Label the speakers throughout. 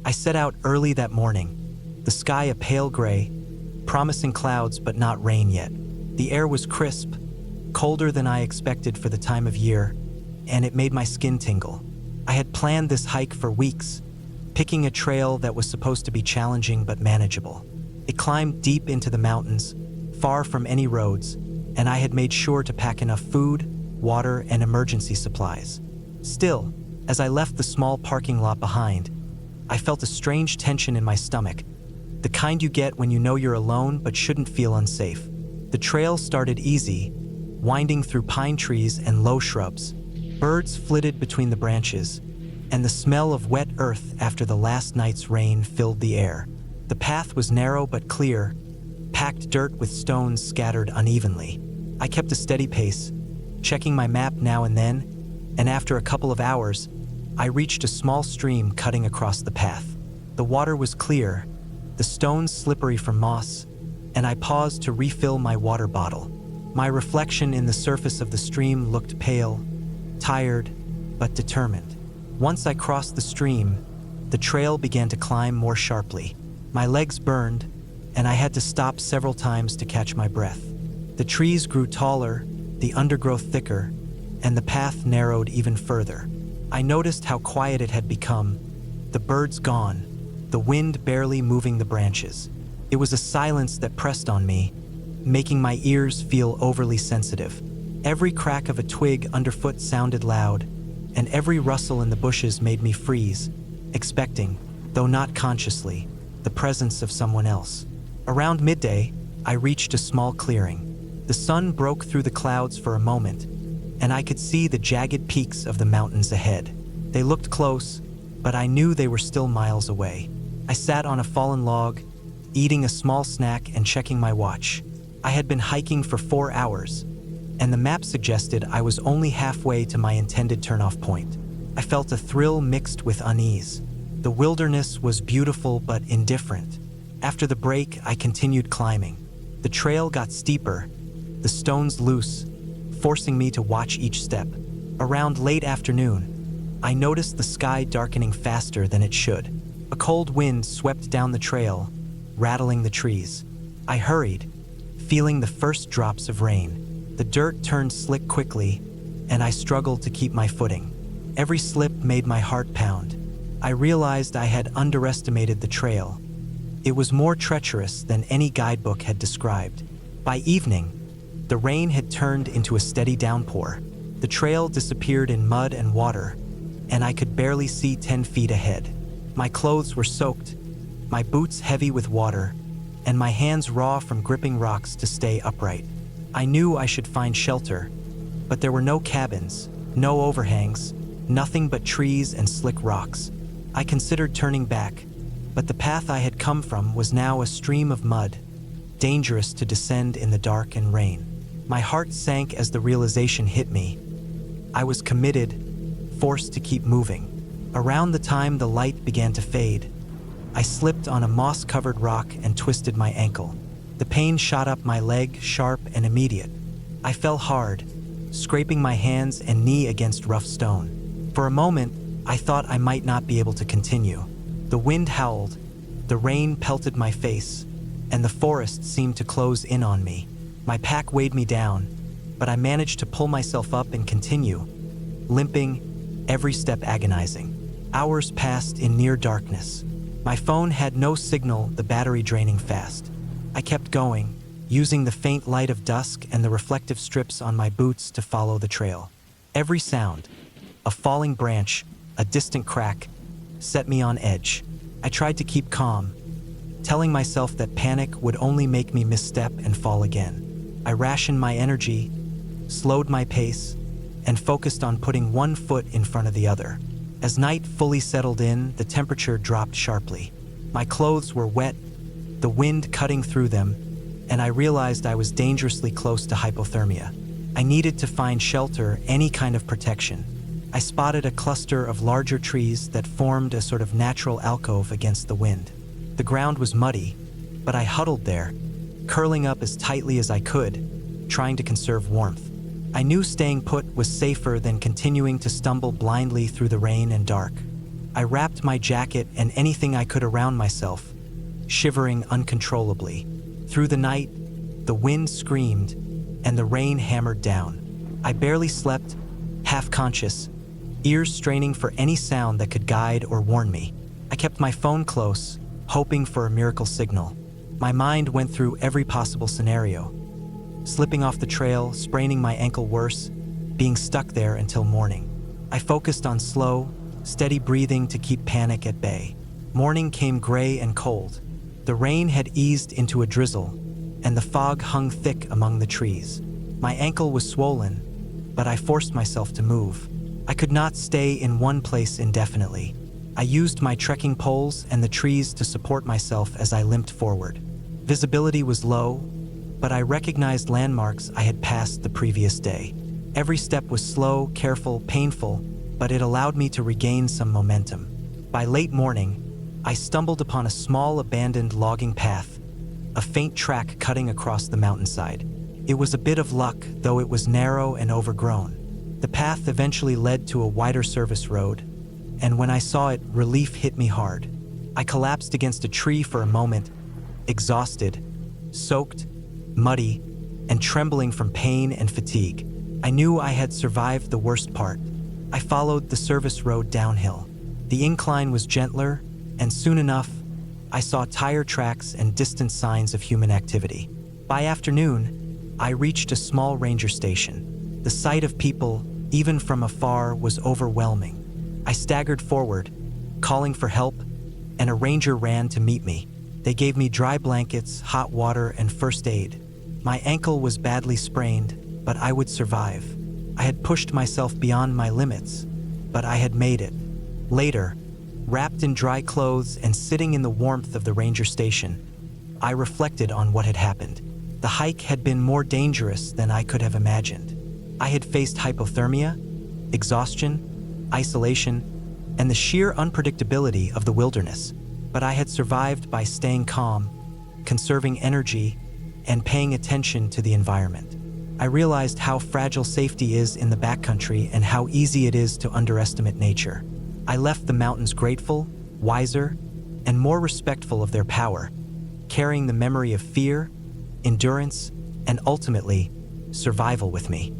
Speaker 1: I set out early that morning, the sky a pale gray, promising clouds but not rain yet. The air was crisp, colder than I expected for the time of year, and it made my skin tingle. I had planned this hike for weeks, picking a trail that was supposed to be challenging but manageable. It climbed deep into the mountains, far from any roads, and I had made sure to pack enough food, water, and emergency supplies. Still, as I left the small parking lot behind, I felt a strange tension in my stomach, the kind you get when you know you're alone but shouldn't feel unsafe. The trail started easy, winding through pine trees and low shrubs. Birds flitted between the branches, and the smell of wet earth after the last night's rain filled the air. The path was narrow but clear, packed dirt with stones scattered unevenly. I kept a steady pace, checking my map now and then, and after a couple of hours, I reached a small stream cutting across the path. The water was clear, the stones slippery from moss, and I paused to refill my water bottle. My reflection in the surface of the stream looked pale, tired, but determined. Once I crossed the stream, the trail began to climb more sharply. My legs burned, and I had to stop several times to catch my breath. The trees grew taller, the undergrowth thicker, and the path narrowed even further. I noticed how quiet it had become, the birds gone, the wind barely moving the branches. It was a silence that pressed on me, making my ears feel overly sensitive. Every crack of a twig underfoot sounded loud, and every rustle in the bushes made me freeze, expecting, though not consciously, the presence of someone else. Around midday, I reached a small clearing. The sun broke through the clouds for a moment, and I could see the jagged peaks of the mountains ahead. They looked close, but I knew they were still miles away. I sat on a fallen log, eating a small snack and checking my watch. I had been hiking for 4 hours, and the map suggested I was only halfway to my intended turnoff point. I felt a thrill mixed with unease. The wilderness was beautiful but indifferent. After the break, I continued climbing. The trail got steeper, the stones loose, forcing me to watch each step. Around late afternoon, I noticed the sky darkening faster than it should. A cold wind swept down the trail, rattling the trees. I hurried, feeling the first drops of rain. The dirt turned slick quickly, and I struggled to keep my footing. Every slip made my heart pound. I realized I had underestimated the trail. It was more treacherous than any guidebook had described. By evening, the rain had turned into a steady downpour. The trail disappeared in mud and water, and I could barely see 10 feet ahead. My clothes were soaked, my boots heavy with water, and my hands raw from gripping rocks to stay upright. I knew I should find shelter, but there were no cabins, no overhangs, nothing but trees and slick rocks. I considered turning back, but the path I had come from was now a stream of mud, dangerous to descend in the dark and rain. My heart sank as the realization hit me. I was committed, forced to keep moving. Around the time the light began to fade, I slipped on a moss-covered rock and twisted my ankle. The pain shot up my leg, sharp and immediate. I fell hard, scraping my hands and knee against rough stone. For a moment, I thought I might not be able to continue. The wind howled, the rain pelted my face, and the forest seemed to close in on me. My pack weighed me down, but I managed to pull myself up and continue, limping, every step agonizing. Hours passed in near darkness. My phone had no signal, the battery draining fast. I kept going, using the faint light of dusk and the reflective strips on my boots to follow the trail. Every sound, a falling branch, a distant crack, set me on edge. I tried to keep calm, telling myself that panic would only make me misstep and fall again. I rationed my energy, slowed my pace, and focused on putting one foot in front of the other. As night fully settled in, the temperature dropped sharply. My clothes were wet, the wind cutting through them, and I realized I was dangerously close to hypothermia. I needed to find shelter, any kind of protection. I spotted a cluster of larger trees that formed a sort of natural alcove against the wind. The ground was muddy, but I huddled there, curling up as tightly as I could, trying to conserve warmth. I knew staying put was safer than continuing to stumble blindly through the rain and dark. I wrapped my jacket and anything I could around myself, shivering uncontrollably. Through the night, the wind screamed and the rain hammered down. I barely slept, half-conscious, ears straining for any sound that could guide or warn me. I kept my phone close, hoping for a miracle signal. My mind went through every possible scenario. Slipping off the trail, spraining my ankle worse, being stuck there until morning. I focused on slow, steady breathing to keep panic at bay. Morning came gray and cold. The rain had eased into a drizzle, and the fog hung thick among the trees. My ankle was swollen, but I forced myself to move. I could not stay in one place indefinitely. I used my trekking poles and the trees to support myself as I limped forward. Visibility was low, but I recognized landmarks I had passed the previous day. Every step was slow, careful, painful, but it allowed me to regain some momentum. By late morning, I stumbled upon a small abandoned logging path, a faint track cutting across the mountainside. It was a bit of luck, though it was narrow and overgrown. The path eventually led to a wider service road, and when I saw it, relief hit me hard. I collapsed against a tree for a moment, exhausted, soaked, muddy, and trembling from pain and fatigue. I knew I had survived the worst part. I followed the service road downhill. The incline was gentler, and soon enough, I saw tire tracks and distant signs of human activity. By afternoon, I reached a small ranger station. The sight of people, even from afar, was overwhelming. I staggered forward, calling for help, and a ranger ran to meet me. They gave me dry blankets, hot water, and first aid. My ankle was badly sprained, but I would survive. I had pushed myself beyond my limits, but I had made it. Later, wrapped in dry clothes and sitting in the warmth of the ranger station, I reflected on what had happened. The hike had been more dangerous than I could have imagined. I had faced hypothermia, exhaustion, isolation, and the sheer unpredictability of the wilderness. But I had survived by staying calm, conserving energy, and paying attention to the environment. I realized how fragile safety is in the backcountry and how easy it is to underestimate nature. I left the mountains grateful, wiser, and more respectful of their power, carrying the memory of fear, endurance, and ultimately, survival with me.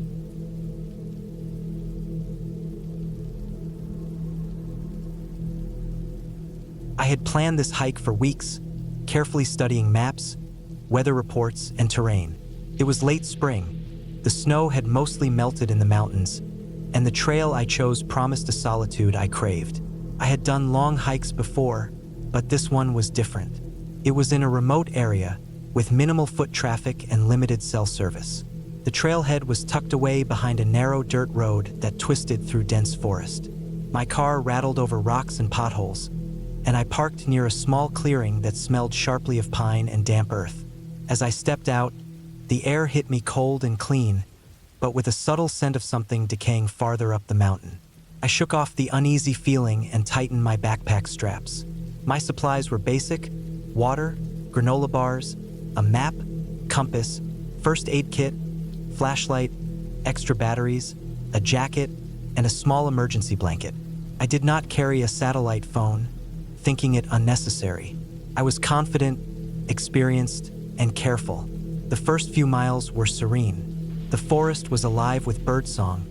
Speaker 1: I had planned this hike for weeks, carefully studying maps, weather reports, and terrain. It was late spring. The snow had mostly melted in the mountains, and the trail I chose promised a solitude I craved. I had done long hikes before, but this one was different. It was in a remote area, with minimal foot traffic and limited cell service. The trailhead was tucked away behind a narrow dirt road that twisted through dense forest. My car rattled over rocks and potholes, and I parked near a small clearing that smelled sharply of pine and damp earth. As I stepped out, the air hit me cold and clean, but with a subtle scent of something decaying farther up the mountain. I shook off the uneasy feeling and tightened my backpack straps. My supplies were basic: water, granola bars, a map, compass, first aid kit, flashlight, extra batteries, a jacket, and a small emergency blanket. I did not carry a satellite phone, thinking it unnecessary. I was confident, experienced, and careful. The first few miles were serene. The forest was alive with birdsong,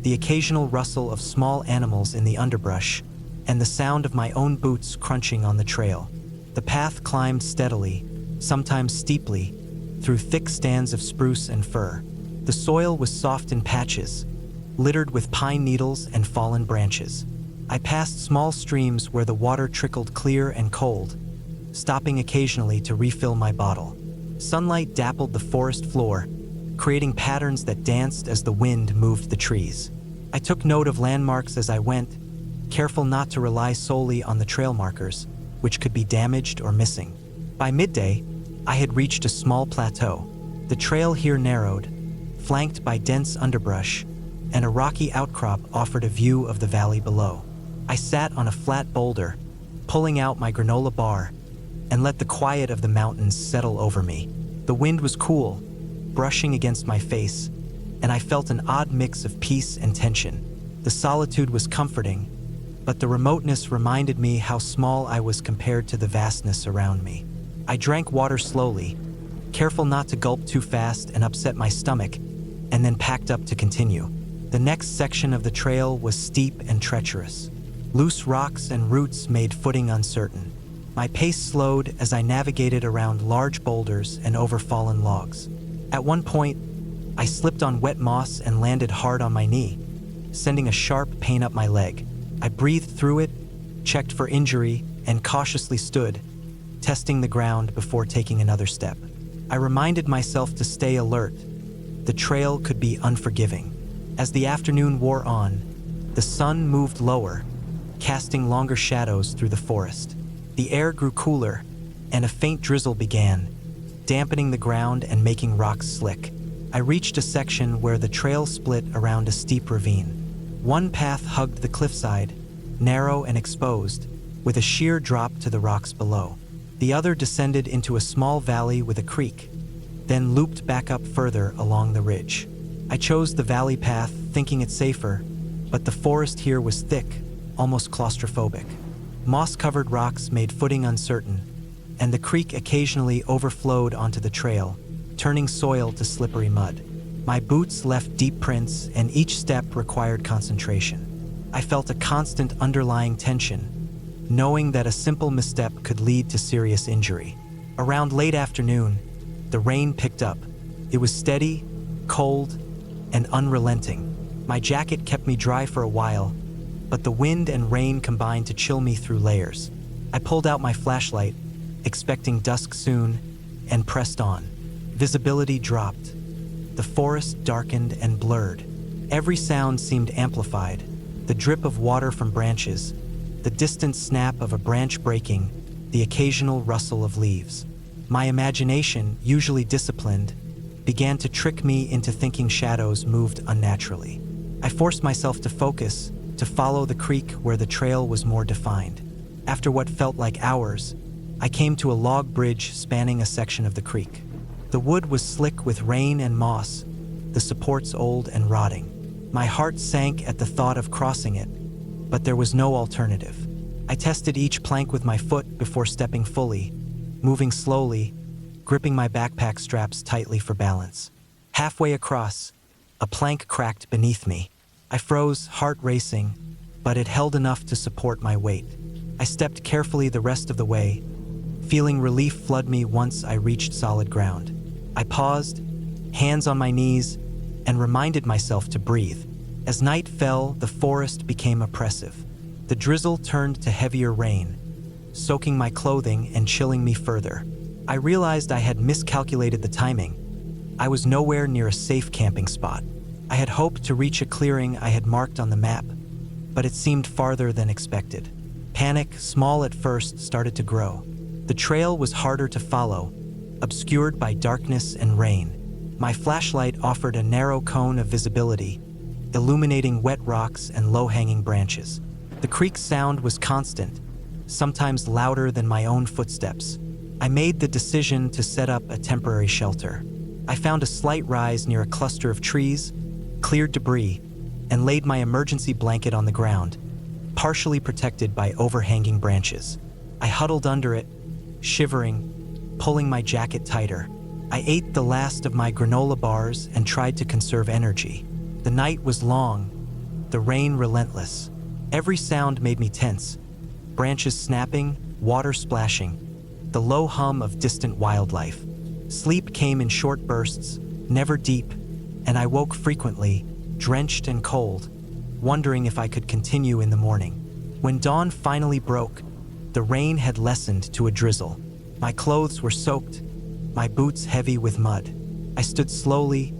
Speaker 1: the occasional rustle of small animals in the underbrush, and the sound of my own boots crunching on the trail. The path climbed steadily, sometimes steeply, through thick stands of spruce and fir. The soil was soft in patches, littered with pine needles and fallen branches. I passed small streams where the water trickled clear and cold, stopping occasionally to refill my bottle. Sunlight dappled the forest floor, creating patterns that danced as the wind moved the trees. I took note of landmarks as I went, careful not to rely solely on the trail markers, which could be damaged or missing. By midday, I had reached a small plateau. The trail here narrowed, flanked by dense underbrush, and a rocky outcrop offered a view of the valley below. I sat on a flat boulder, pulling out my granola bar, and let the quiet of the mountains settle over me. The wind was cool, brushing against my face, and I felt an odd mix of peace and tension. The solitude was comforting, but the remoteness reminded me how small I was compared to the vastness around me. I drank water slowly, careful not to gulp too fast and upset my stomach, and then packed up to continue. The next section of the trail was steep and treacherous. Loose rocks and roots made footing uncertain. My pace slowed as I navigated around large boulders and over fallen logs. At one point, I slipped on wet moss and landed hard on my knee, sending a sharp pain up my leg. I breathed through it, checked for injury, and cautiously stood, testing the ground before taking another step. I reminded myself to stay alert. The trail could be unforgiving. As the afternoon wore on, the sun moved lower, casting longer shadows through the forest. The air grew cooler, and a faint drizzle began, dampening the ground and making rocks slick. I reached a section where the trail split around a steep ravine. One path hugged the cliffside, narrow and exposed, with a sheer drop to the rocks below. The other descended into a small valley with a creek, then looped back up further along the ridge. I chose the valley path, thinking it safer, but the forest here was thick, almost claustrophobic. Moss-covered rocks made footing uncertain, and the creek occasionally overflowed onto the trail, turning soil to slippery mud. My boots left deep prints, and each step required concentration. I felt a constant underlying tension, knowing that a simple misstep could lead to serious injury. Around late afternoon, the rain picked up. It was steady, cold, and unrelenting. My jacket kept me dry for a while, but the wind and rain combined to chill me through layers. I pulled out my flashlight, expecting dusk soon, and pressed on. Visibility dropped. The forest darkened and blurred. Every sound seemed amplified: the drip of water from branches, the distant snap of a branch breaking, the occasional rustle of leaves. My imagination, usually disciplined, began to trick me into thinking shadows moved unnaturally. I forced myself to focus, to follow the creek where the trail was more defined. After what felt like hours, I came to a log bridge spanning a section of the creek. The wood was slick with rain and moss, the supports old and rotting. My heart sank at the thought of crossing it, but there was no alternative. I tested each plank with my foot before stepping fully, moving slowly, gripping my backpack straps tightly for balance. Halfway across, a plank cracked beneath me. I froze, heart racing, but it held enough to support my weight. I stepped carefully the rest of the way, feeling relief flood me once I reached solid ground. I paused, hands on my knees, and reminded myself to breathe. As night fell, the forest became oppressive. The drizzle turned to heavier rain, soaking my clothing and chilling me further. I realized I had miscalculated the timing. I was nowhere near a safe camping spot. I had hoped to reach a clearing I had marked on the map, but it seemed farther than expected. Panic, small at first, started to grow. The trail was harder to follow, obscured by darkness and rain. My flashlight offered a narrow cone of visibility, illuminating wet rocks and low-hanging branches. The creek's sound was constant, sometimes louder than my own footsteps. I made the decision to set up a temporary shelter. I found a slight rise near a cluster of trees, cleared debris, and laid my emergency blanket on the ground, partially protected by overhanging branches. I huddled under it, shivering, pulling my jacket tighter. I ate the last of my granola bars and tried to conserve energy. The night was long, the rain relentless. Every sound made me tense: branches snapping, water splashing, the low hum of distant wildlife. Sleep came in short bursts, never deep, and I woke frequently, drenched and cold, wondering if I could continue in the morning. When dawn finally broke, the rain had lessened to a drizzle. My clothes were soaked, my boots heavy with mud. I stood slowly,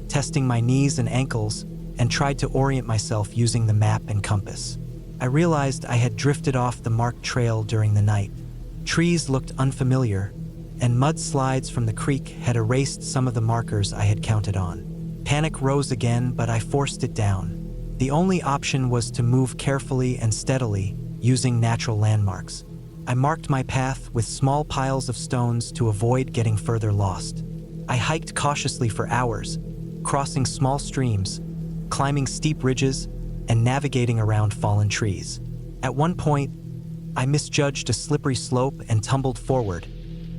Speaker 1: testing my knees and ankles, and tried to orient myself using the map and compass. I realized I had drifted off the marked trail during the night. Trees looked unfamiliar, and mudslides from the creek had erased some of the markers I had counted on. Panic rose again, but I forced it down. The only option was to move carefully and steadily, using natural landmarks. I marked my path with small piles of stones to avoid getting further lost. I hiked cautiously for hours, crossing small streams, climbing steep ridges, and navigating around fallen trees. At one point, I misjudged a slippery slope and tumbled forward,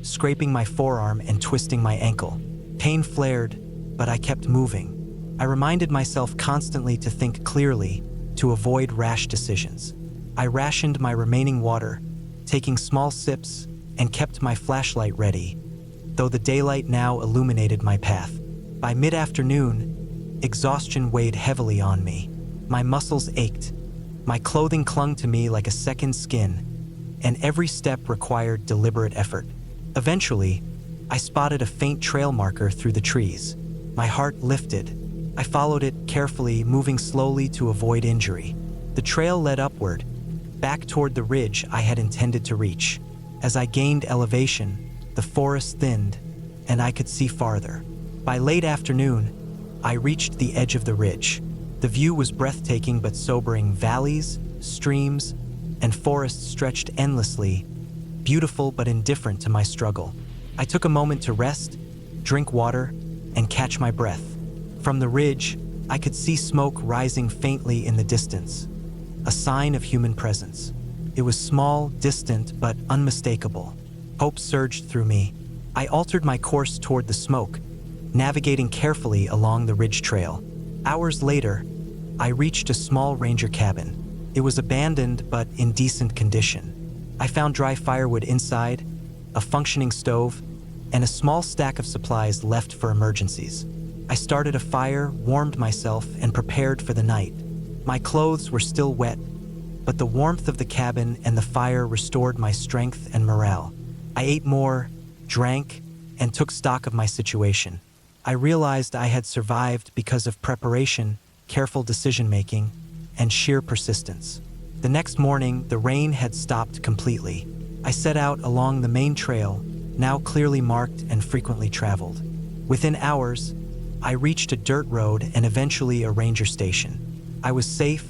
Speaker 1: scraping my forearm and twisting my ankle. Pain flared, but I kept moving. I reminded myself constantly to think clearly, to avoid rash decisions. I rationed my remaining water, taking small sips, and kept my flashlight ready, though the daylight now illuminated my path. By mid-afternoon, exhaustion weighed heavily on me. My muscles ached, my clothing clung to me like a second skin, and every step required deliberate effort. Eventually, I spotted a faint trail marker through the trees. My heart lifted. I followed it carefully, moving slowly to avoid injury. The trail led upward, back toward the ridge I had intended to reach. As I gained elevation, the forest thinned, and I could see farther. By late afternoon, I reached the edge of the ridge. The view was breathtaking but sobering. Valleys, streams, and forests stretched endlessly, beautiful but indifferent to my struggle. I took a moment to rest, drink water, and catch my breath. From the ridge, I could see smoke rising faintly in the distance, a sign of human presence. It was small, distant, but unmistakable. Hope surged through me. I altered my course toward the smoke, navigating carefully along the ridge trail. Hours later, I reached a small ranger cabin. It was abandoned but in decent condition. I found dry firewood inside, a functioning stove, and a small stack of supplies left for emergencies. I started a fire, warmed myself, and prepared for the night. My clothes were still wet, but the warmth of the cabin and the fire restored my strength and morale. I ate more, drank, and took stock of my situation. I realized I had survived because of preparation, careful decision-making, and sheer persistence. The next morning, the rain had stopped completely. I set out along the main trail, now clearly marked and frequently traveled. Within hours, I reached a dirt road and eventually a ranger station. I was safe,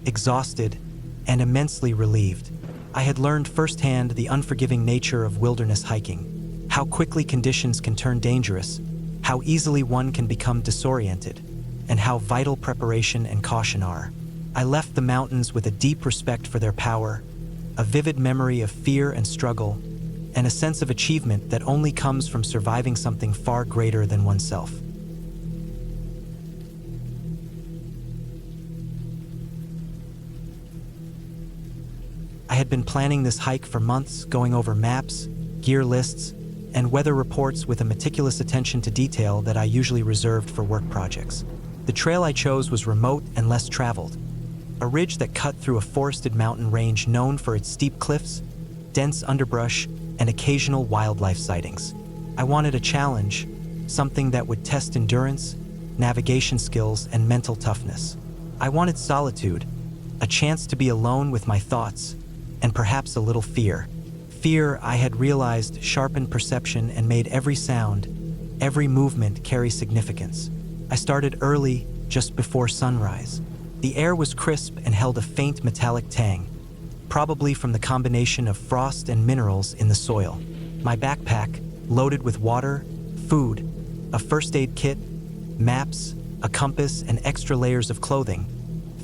Speaker 1: exhausted, and immensely relieved. I had learned firsthand the unforgiving nature of wilderness hiking, how quickly conditions can turn dangerous, how easily one can become disoriented, and how vital preparation and caution are. I left the mountains with a deep respect for their power, a vivid memory of fear and struggle, and a sense of achievement that only comes from surviving something far greater than oneself. I had been planning this hike for months, going over maps, gear lists, and weather reports with a meticulous attention to detail that I usually reserved for work projects. The trail I chose was remote and less traveled, a ridge that cut through a forested mountain range known for its steep cliffs, dense underbrush, and occasional wildlife sightings. I wanted a challenge, something that would test endurance, navigation skills, and mental toughness. I wanted solitude, a chance to be alone with my thoughts, and perhaps a little fear. Fear, I had realized, sharpened perception and made every sound, every movement carry significance. I started early, just before sunrise. The air was crisp and held a faint metallic tang, probably from the combination of frost and minerals in the soil. My backpack, loaded with water, food, a first aid kit, maps, a compass, and extra layers of clothing,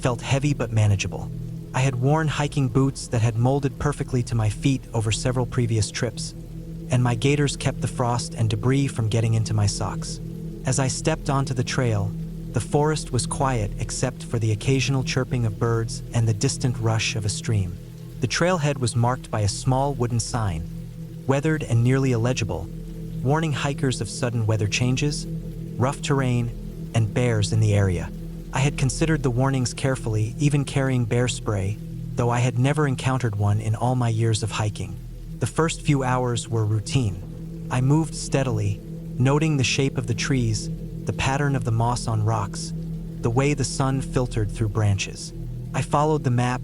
Speaker 1: felt heavy but manageable. I had worn hiking boots that had molded perfectly to my feet over several previous trips, and my gaiters kept the frost and debris from getting into my socks. As I stepped onto the trail, the forest was quiet except for the occasional chirping of birds and the distant rush of a stream. The trailhead was marked by a small wooden sign, weathered and nearly illegible, warning hikers of sudden weather changes, rough terrain, and bears in the area. I had considered the warnings carefully, even carrying bear spray, though I had never encountered one in all my years of hiking. The first few hours were routine. I moved steadily, noting the shape of the trees, the pattern of the moss on rocks, the way the sun filtered through branches. I followed the map,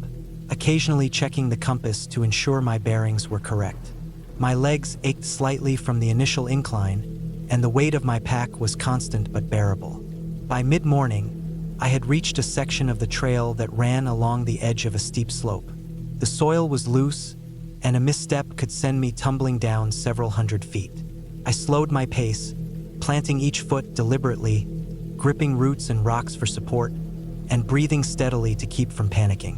Speaker 1: occasionally checking the compass to ensure my bearings were correct. My legs ached slightly from the initial incline, and the weight of my pack was constant but bearable. By mid-morning, I had reached a section of the trail that ran along the edge of a steep slope. The soil was loose, and a misstep could send me tumbling down several hundred feet. I slowed my pace, planting each foot deliberately, gripping roots and rocks for support, and breathing steadily to keep from panicking.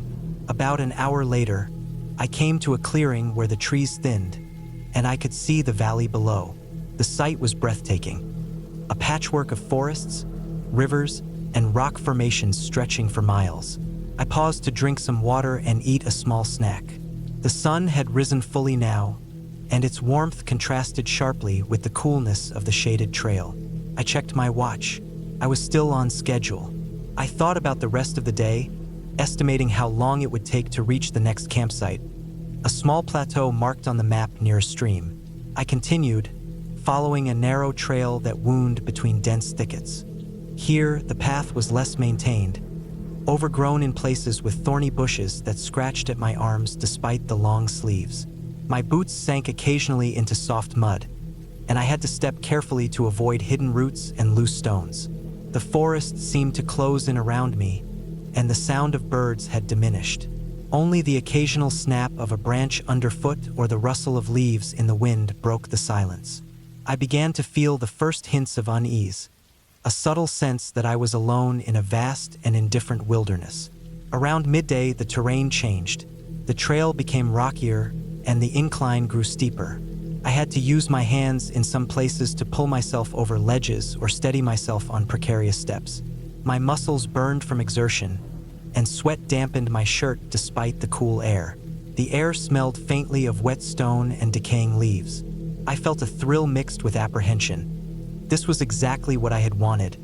Speaker 1: About an hour later, I came to a clearing where the trees thinned, and I could see the valley below. The sight was breathtaking. A patchwork of forests, rivers, and rock formations stretching for miles. I paused to drink some water and eat a small snack. The sun had risen fully now, and its warmth contrasted sharply with the coolness of the shaded trail. I checked my watch. I was still on schedule. I thought about the rest of the day, estimating how long it would take to reach the next campsite, a small plateau marked on the map near a stream. I continued, following a narrow trail that wound between dense thickets. Here, the path was less maintained, overgrown in places with thorny bushes that scratched at my arms despite the long sleeves. My boots sank occasionally into soft mud, and I had to step carefully to avoid hidden roots and loose stones. The forest seemed to close in around me, and the sound of birds had diminished. Only the occasional snap of a branch underfoot or the rustle of leaves in the wind broke the silence. I began to feel the first hints of unease, a subtle sense that I was alone in a vast and indifferent wilderness. Around midday, the terrain changed. The trail became rockier, and the incline grew steeper. I had to use my hands in some places to pull myself over ledges or steady myself on precarious steps. My muscles burned from exertion, and sweat dampened my shirt despite the cool air. The air smelled faintly of wet stone and decaying leaves. I felt a thrill mixed with apprehension. This was exactly what I had wanted,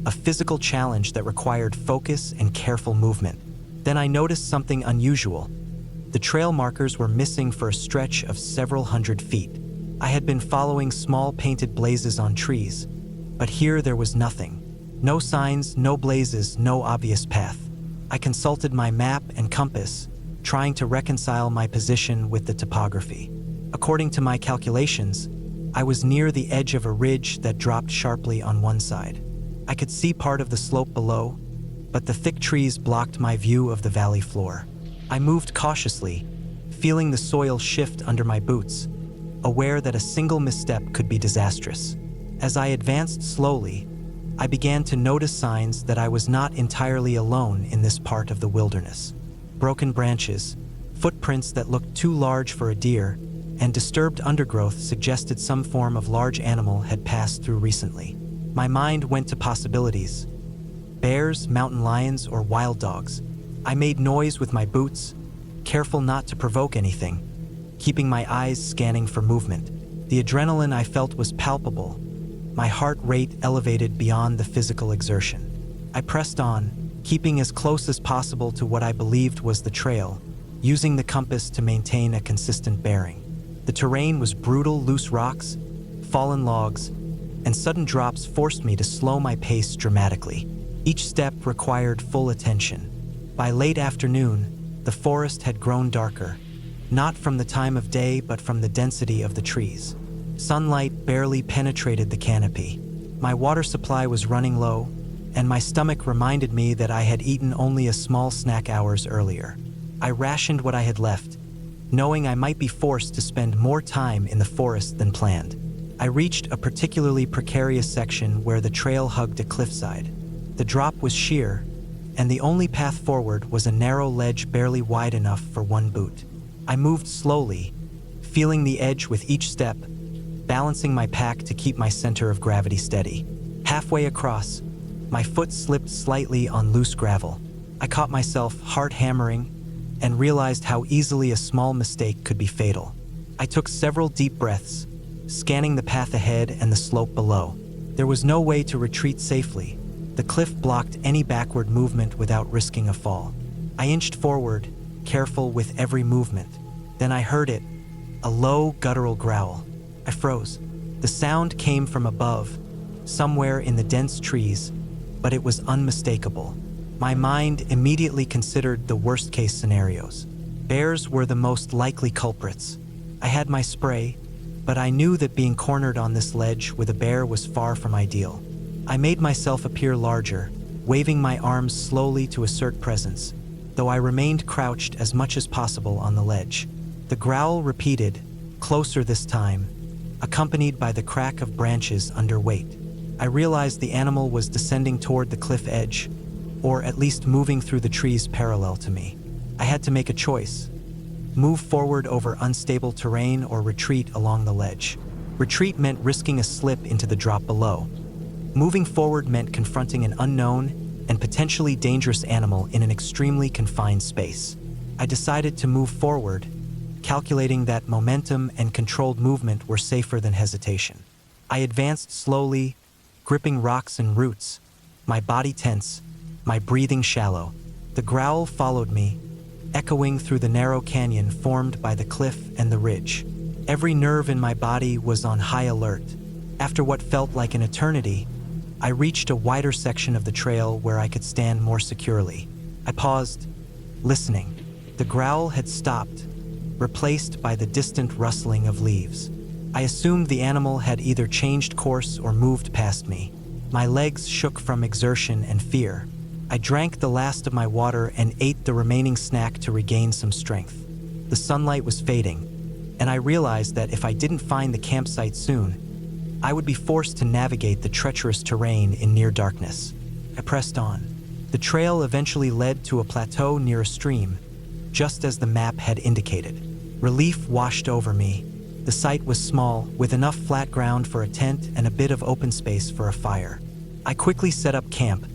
Speaker 1: a physical challenge that required focus and careful movement. Then I noticed something unusual. The trail markers were missing for a stretch of several hundred feet. I had been following small painted blazes on trees, but here there was nothing. No signs, no blazes, no obvious path. I consulted my map and compass, trying to reconcile my position with the topography. According to my calculations, I was near the edge of a ridge that dropped sharply on one side. I could see part of the slope below, but the thick trees blocked my view of the valley floor. I moved cautiously, feeling the soil shift under my boots, aware that a single misstep could be disastrous. As I advanced slowly, I began to notice signs that I was not entirely alone in this part of the wilderness. Broken branches, footprints that looked too large for a deer, and disturbed undergrowth suggested some form of large animal had passed through recently. My mind went to possibilities: bears, mountain lions, or wild dogs. I made noise with my boots, careful not to provoke anything, keeping my eyes scanning for movement. The adrenaline I felt was palpable, my heart rate elevated beyond the physical exertion. I pressed on, keeping as close as possible to what I believed was the trail, using the compass to maintain a consistent bearing. The terrain was brutal, loose rocks, fallen logs, and sudden drops forced me to slow my pace dramatically. Each step required full attention. By late afternoon, the forest had grown darker, not from the time of day but from the density of the trees. Sunlight barely penetrated the canopy. My water supply was running low, and my stomach reminded me that I had eaten only a small snack hours earlier. I rationed what I had left, knowing I might be forced to spend more time in the forest than planned. I reached a particularly precarious section where the trail hugged a cliffside. The drop was sheer, and the only path forward was a narrow ledge barely wide enough for one boot. I moved slowly, feeling the edge with each step, balancing my pack to keep my center of gravity steady. Halfway across, my foot slipped slightly on loose gravel. I caught myself heart hammering and realized how easily a small mistake could be fatal. I took several deep breaths, scanning the path ahead and the slope below. There was no way to retreat safely. The cliff blocked any backward movement without risking a fall. I inched forward, careful with every movement. Then I heard it, a low, guttural growl. I froze. The sound came from above, somewhere in the dense trees, but it was unmistakable. My mind immediately considered the worst-case scenarios. Bears were the most likely culprits. I had my spray, but I knew that being cornered on this ledge with a bear was far from ideal. I made myself appear larger, waving my arms slowly to assert presence, though I remained crouched as much as possible on the ledge. The growl repeated, closer this time, accompanied by the crack of branches under weight. I realized the animal was descending toward the cliff edge, or at least moving through the trees parallel to me. I had to make a choice: move forward over unstable terrain or retreat along the ledge. Retreat meant risking a slip into the drop below. Moving forward meant confronting an unknown and potentially dangerous animal in an extremely confined space. I decided to move forward, calculating that momentum and controlled movement were safer than hesitation. I advanced slowly, gripping rocks and roots, my body tense, my breathing shallow. The growl followed me, echoing through the narrow canyon formed by the cliff and the ridge. Every nerve in my body was on high alert. After what felt like an eternity, I reached a wider section of the trail where I could stand more securely. I paused, listening. The growl had stopped, replaced by the distant rustling of leaves. I assumed the animal had either changed course or moved past me. My legs shook from exertion and fear. I drank the last of my water and ate the remaining snack to regain some strength. The sunlight was fading, and I realized that if I didn't find the campsite soon, I would be forced to navigate the treacherous terrain in near darkness. I pressed on. The trail eventually led to a plateau near a stream, just as the map had indicated. Relief washed over me. The site was small, with enough flat ground for a tent and a bit of open space for a fire. I quickly set up camp,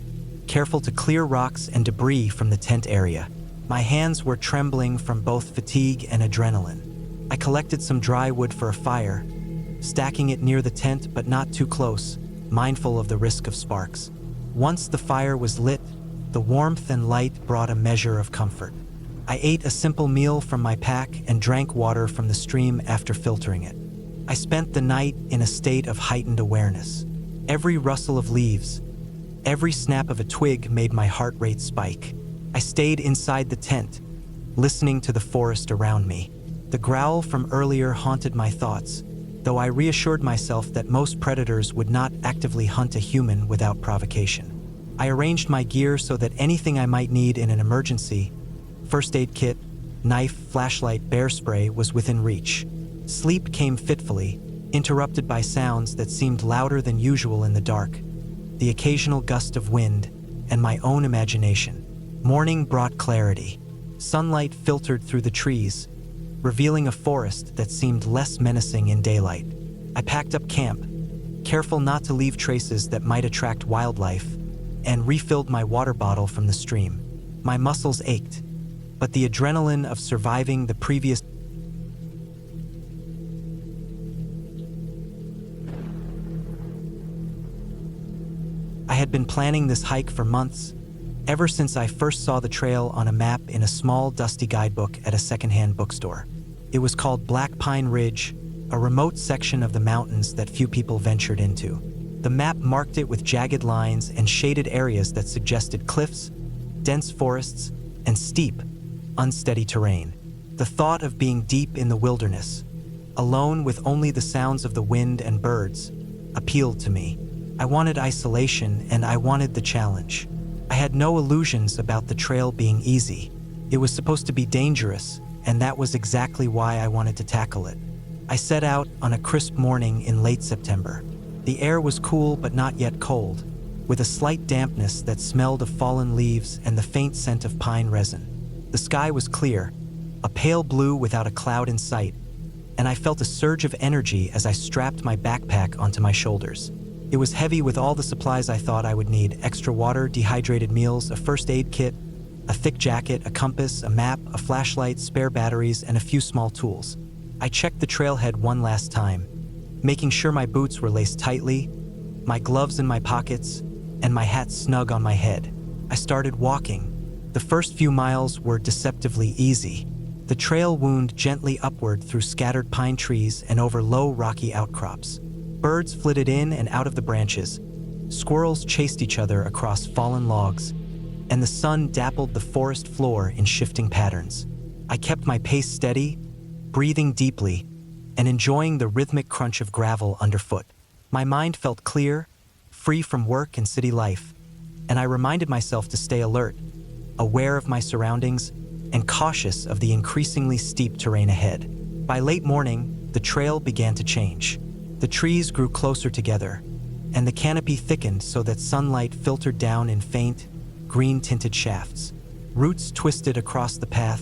Speaker 1: careful to clear rocks and debris from the tent area. My hands were trembling from both fatigue and adrenaline. I collected some dry wood for a fire, stacking it near the tent but not too close, mindful of the risk of sparks. Once the fire was lit, the warmth and light brought a measure of comfort. I ate a simple meal from my pack and drank water from the stream after filtering it. I spent the night in a state of heightened awareness. Every rustle of leaves, every snap of a twig made my heart rate spike. I stayed inside the tent, listening to the forest around me. The growl from earlier haunted my thoughts, though I reassured myself that most predators would not actively hunt a human without provocation. I arranged my gear so that anything I might need in an emergency, first aid kit, knife, flashlight, bear spray, was within reach. Sleep came fitfully, interrupted by sounds that seemed louder than usual in the dark, the occasional gust of wind, and my own imagination. Morning brought clarity. Sunlight filtered through the trees, revealing a forest that seemed less menacing in daylight. I packed up camp, careful not to leave traces that might attract wildlife, and refilled my water bottle from the stream. My muscles ached, but the adrenaline of surviving the previous I had been planning this hike for months, ever since I first saw the trail on a map in a small, dusty guidebook at a secondhand bookstore. It was called Black Pine Ridge, a remote section of the mountains that few people ventured into. The map marked it with jagged lines and shaded areas that suggested cliffs, dense forests, and steep, unsteady terrain. The thought of being deep in the wilderness, alone with only the sounds of the wind and birds, appealed to me. I wanted isolation, and I wanted the challenge. I had no illusions about the trail being easy. It was supposed to be dangerous, and that was exactly why I wanted to tackle it. I set out on a crisp morning in late September. The air was cool but not yet cold, with a slight dampness that smelled of fallen leaves and the faint scent of pine resin. The sky was clear, a pale blue without a cloud in sight, and I felt a surge of energy as I strapped my backpack onto my shoulders. It was heavy with all the supplies I thought I would need: extra water, dehydrated meals, a first aid kit, a thick jacket, a compass, a map, a flashlight, spare batteries, and a few small tools. I checked the trailhead one last time, making sure my boots were laced tightly, my gloves in my pockets, and my hat snug on my head. I started walking. The first few miles were deceptively easy. The trail wound gently upward through scattered pine trees and over low, rocky outcrops. Birds flitted in and out of the branches. Squirrels chased each other across fallen logs, and the sun dappled the forest floor in shifting patterns. I kept my pace steady, breathing deeply, and enjoying the rhythmic crunch of gravel underfoot. My mind felt clear, free from work and city life, and I reminded myself to stay alert, aware of my surroundings, and cautious of the increasingly steep terrain ahead. By late morning, the trail began to change. The trees grew closer together, and the canopy thickened so that sunlight filtered down in faint, green-tinted shafts. Roots twisted across the path,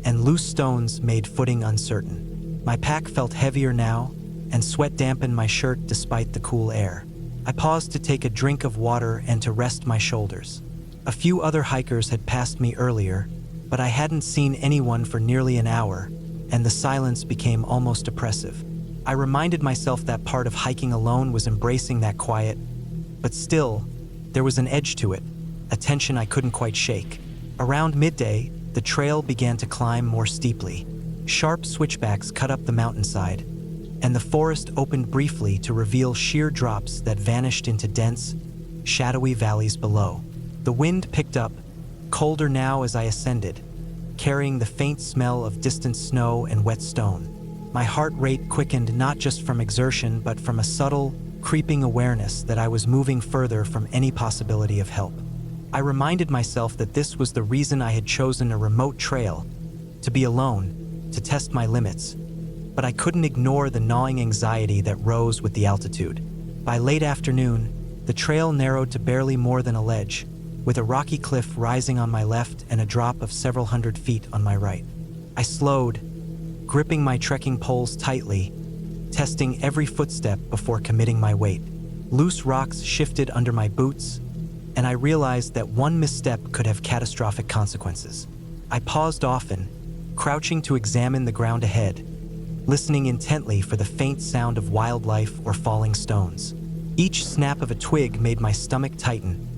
Speaker 1: and loose stones made footing uncertain. My pack felt heavier now, and sweat dampened my shirt despite the cool air. I paused to take a drink of water and to rest my shoulders. A few other hikers had passed me earlier, but I hadn't seen anyone for nearly an hour, and the silence became almost oppressive. I reminded myself that part of hiking alone was embracing that quiet, but still, there was an edge to it, a tension I couldn't quite shake. Around midday, the trail began to climb more steeply. Sharp switchbacks cut up the mountainside, and the forest opened briefly to reveal sheer drops that vanished into dense, shadowy valleys below. The wind picked up, colder now as I ascended, carrying the faint smell of distant snow and wet stone. My heart rate quickened not just from exertion but from a subtle, creeping awareness that I was moving further from any possibility of help. I reminded myself that this was the reason I had chosen a remote trail, to be alone, to test my limits. But I couldn't ignore the gnawing anxiety that rose with the altitude. By late afternoon, the trail narrowed to barely more than a ledge, with a rocky cliff rising on my left and a drop of several hundred feet on my right. I slowed, gripping my trekking poles tightly, testing every footstep before committing my weight. Loose rocks shifted under my boots, and I realized that one misstep could have catastrophic consequences. I paused often, crouching to examine the ground ahead, listening intently for the faint sound of wildlife or falling stones. Each snap of a twig made my stomach tighten.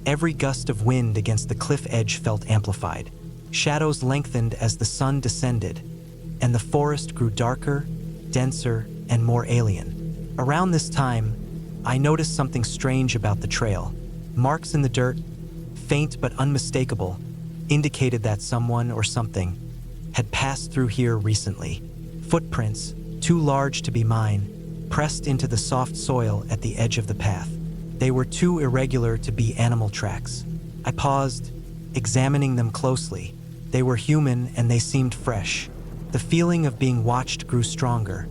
Speaker 1: Every gust of wind against the cliff edge felt amplified. Shadows lengthened as the sun descended, and the forest grew darker, denser, and more alien. Around this time, I noticed something strange about the trail. Marks in the dirt, faint but unmistakable, indicated that someone or something had passed through here recently. Footprints, too large to be mine, pressed into the soft soil at the edge of the path. They were too irregular to be animal tracks. I paused, examining them closely. They were human and they seemed fresh. The feeling of being watched grew stronger,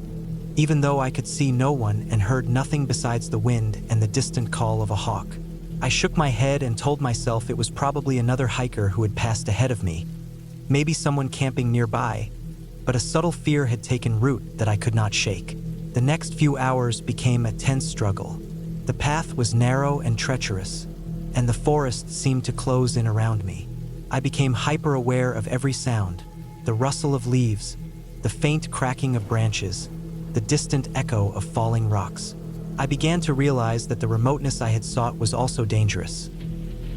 Speaker 1: even though I could see no one and heard nothing besides the wind and the distant call of a hawk. I shook my head and told myself it was probably another hiker who had passed ahead of me, maybe someone camping nearby, but a subtle fear had taken root that I could not shake. The next few hours became a tense struggle. The path was narrow and treacherous, and the forest seemed to close in around me. I became hyper-aware of every sound, the rustle of leaves, the faint cracking of branches, the distant echo of falling rocks. I began to realize that the remoteness I had sought was also dangerous.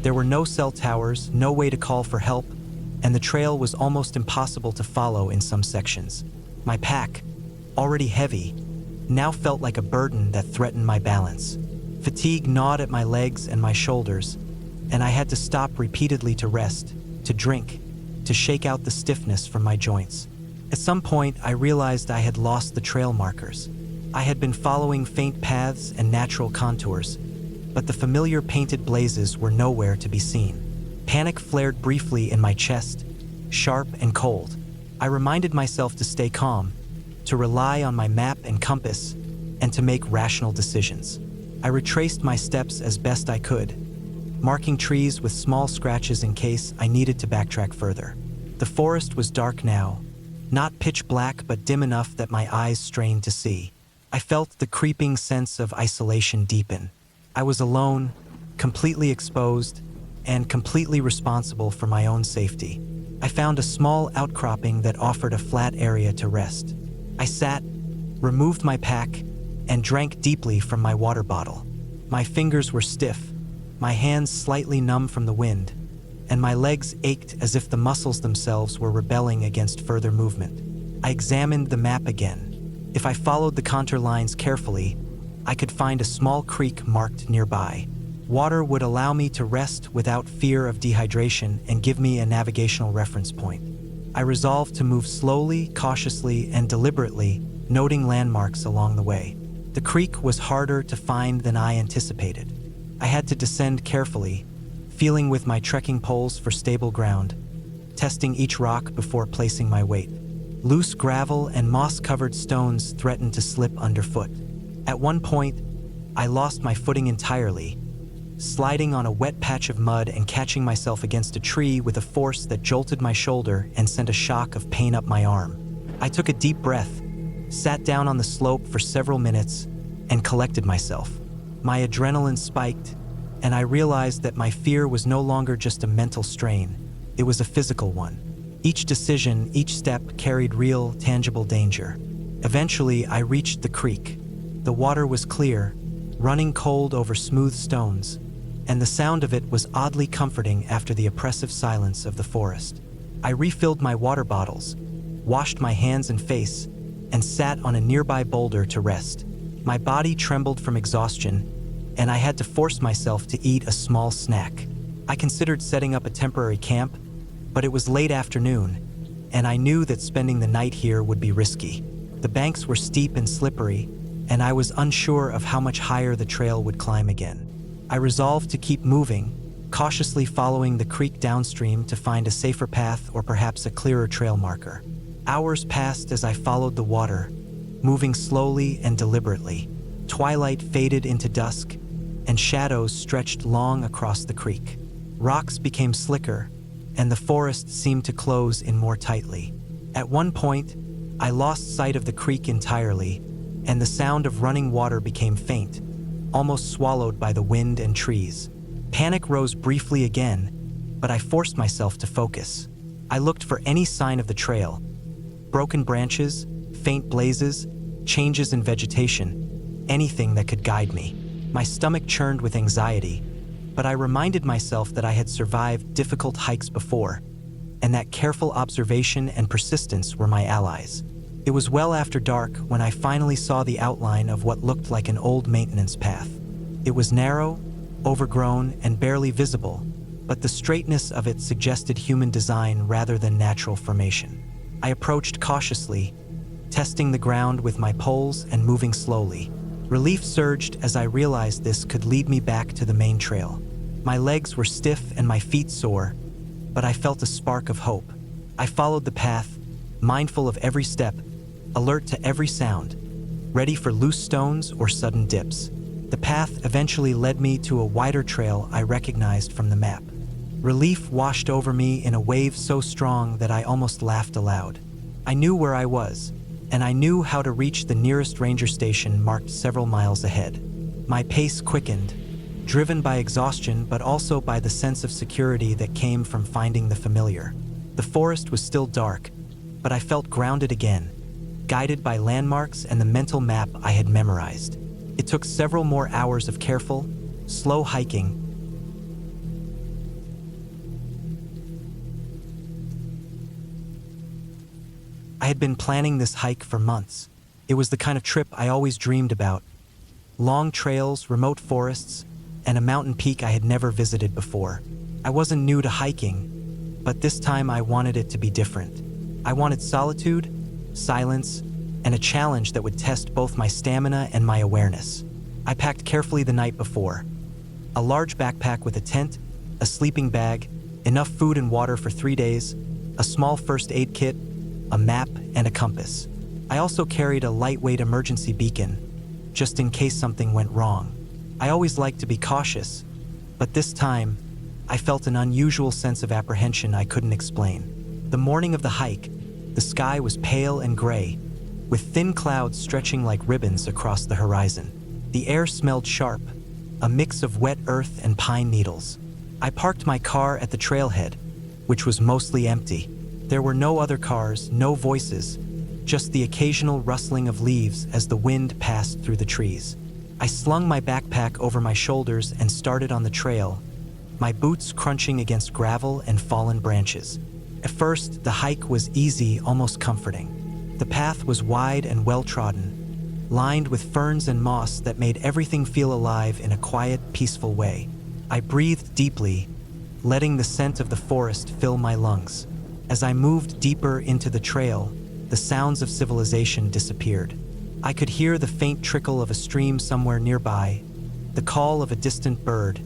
Speaker 1: There were no cell towers, no way to call for help, and the trail was almost impossible to follow in some sections. My pack, already heavy, now felt like a burden that threatened my balance. Fatigue gnawed at my legs and my shoulders, and I had to stop repeatedly to rest, to drink, to shake out the stiffness from my joints. At some point, I realized I had lost the trail markers. I had been following faint paths and natural contours, but the familiar painted blazes were nowhere to be seen. Panic flared briefly in my chest, sharp and cold. I reminded myself to stay calm, to rely on my map and compass, and to make rational decisions. I retraced my steps as best I could, marking trees with small scratches in case I needed to backtrack further. The forest was dark now, not pitch black but dim enough that my eyes strained to see. I felt the creeping sense of isolation deepen. I was alone, completely exposed, and completely responsible for my own safety. I found a small outcropping that offered a flat area to rest. I sat, removed my pack, and drank deeply from my water bottle. My fingers were stiff, my hands slightly numb from the wind, and my legs ached as if the muscles themselves were rebelling against further movement. I examined the map again. If I followed the contour lines carefully, I could find a small creek marked nearby. Water would allow me to rest without fear of dehydration and give me a navigational reference point. I resolved to move slowly, cautiously, and deliberately, noting landmarks along the way. The creek was harder to find than I anticipated. I had to descend carefully, feeling with my trekking poles for stable ground, testing each rock before placing my weight. Loose gravel and moss-covered stones threatened to slip underfoot. At one point, I lost my footing entirely, sliding on a wet patch of mud and catching myself against a tree with a force that jolted my shoulder and sent a shock of pain up my arm. I took a deep breath, sat down on the slope for several minutes, and collected myself. My adrenaline spiked, and I realized that my fear was no longer just a mental strain, it was a physical one. Each decision, each step carried real, tangible danger. Eventually, I reached the creek. The water was clear, running cold over smooth stones, and the sound of it was oddly comforting after the oppressive silence of the forest. I refilled my water bottles, washed my hands and face, and sat on a nearby boulder to rest. My body trembled from exhaustion, and I had to force myself to eat a small snack. I considered setting up a temporary camp, but it was late afternoon, and I knew that spending the night here would be risky. The banks were steep and slippery, and I was unsure of how much higher the trail would climb again. I resolved to keep moving, cautiously following the creek downstream to find a safer path or perhaps a clearer trail marker. Hours passed as I followed the water, moving slowly and deliberately. Twilight faded into dusk, and shadows stretched long across the creek. Rocks became slicker, and the forest seemed to close in more tightly. At one point, I lost sight of the creek entirely, and the sound of running water became faint, almost swallowed by the wind and trees. Panic rose briefly again, but I forced myself to focus. I looked for any sign of the trail: broken branches, faint blazes, changes in vegetation, anything that could guide me. My stomach churned with anxiety, but I reminded myself that I had survived difficult hikes before, and that careful observation and persistence were my allies. It was well after dark when I finally saw the outline of what looked like an old maintenance path. It was narrow, overgrown, and barely visible, but the straightness of it suggested human design rather than natural formation. I approached cautiously, testing the ground with my poles and moving slowly. Relief surged as I realized this could lead me back to the main trail. My legs were stiff and my feet sore, but I felt a spark of hope. I followed the path, mindful of every step, alert to every sound, ready for loose stones or sudden dips. The path eventually led me to a wider trail I recognized from the map. Relief washed over me in a wave so strong that I almost laughed aloud. I knew where I was, and I knew how to reach the nearest ranger station marked several miles ahead. My pace quickened, driven by exhaustion but also by the sense of security that came from finding the familiar. The forest was still dark, but I felt grounded again, guided by landmarks and the mental map I had memorized. It took several more hours of careful, slow hiking. I had been planning this hike for months. It was the kind of trip I always dreamed about. Long trails, remote forests, and a mountain peak I had never visited before. I wasn't new to hiking, but this time I wanted it to be different. I wanted solitude, silence, and a challenge that would test both my stamina and my awareness. I packed carefully the night before. A large backpack with a tent, a sleeping bag, enough food and water for 3 days, a small first aid kit, a map, and a compass. I also carried a lightweight emergency beacon, just in case something went wrong. I always like to be cautious, but this time, I felt an unusual sense of apprehension I couldn't explain. The morning of the hike, the sky was pale and gray, with thin clouds stretching like ribbons across the horizon. The air smelled sharp, a mix of wet earth and pine needles. I parked my car at the trailhead, which was mostly empty. There were no other cars, no voices, just the occasional rustling of leaves as the wind passed through the trees. I slung my backpack over my shoulders and started on the trail, my boots crunching against gravel and fallen branches. At first, the hike was easy, almost comforting. The path was wide and well-trodden, lined with ferns and moss that made everything feel alive in a quiet, peaceful way. I breathed deeply, letting the scent of the forest fill my lungs. As I moved deeper into the trail, the sounds of civilization disappeared. I could hear the faint trickle of a stream somewhere nearby, the call of a distant bird,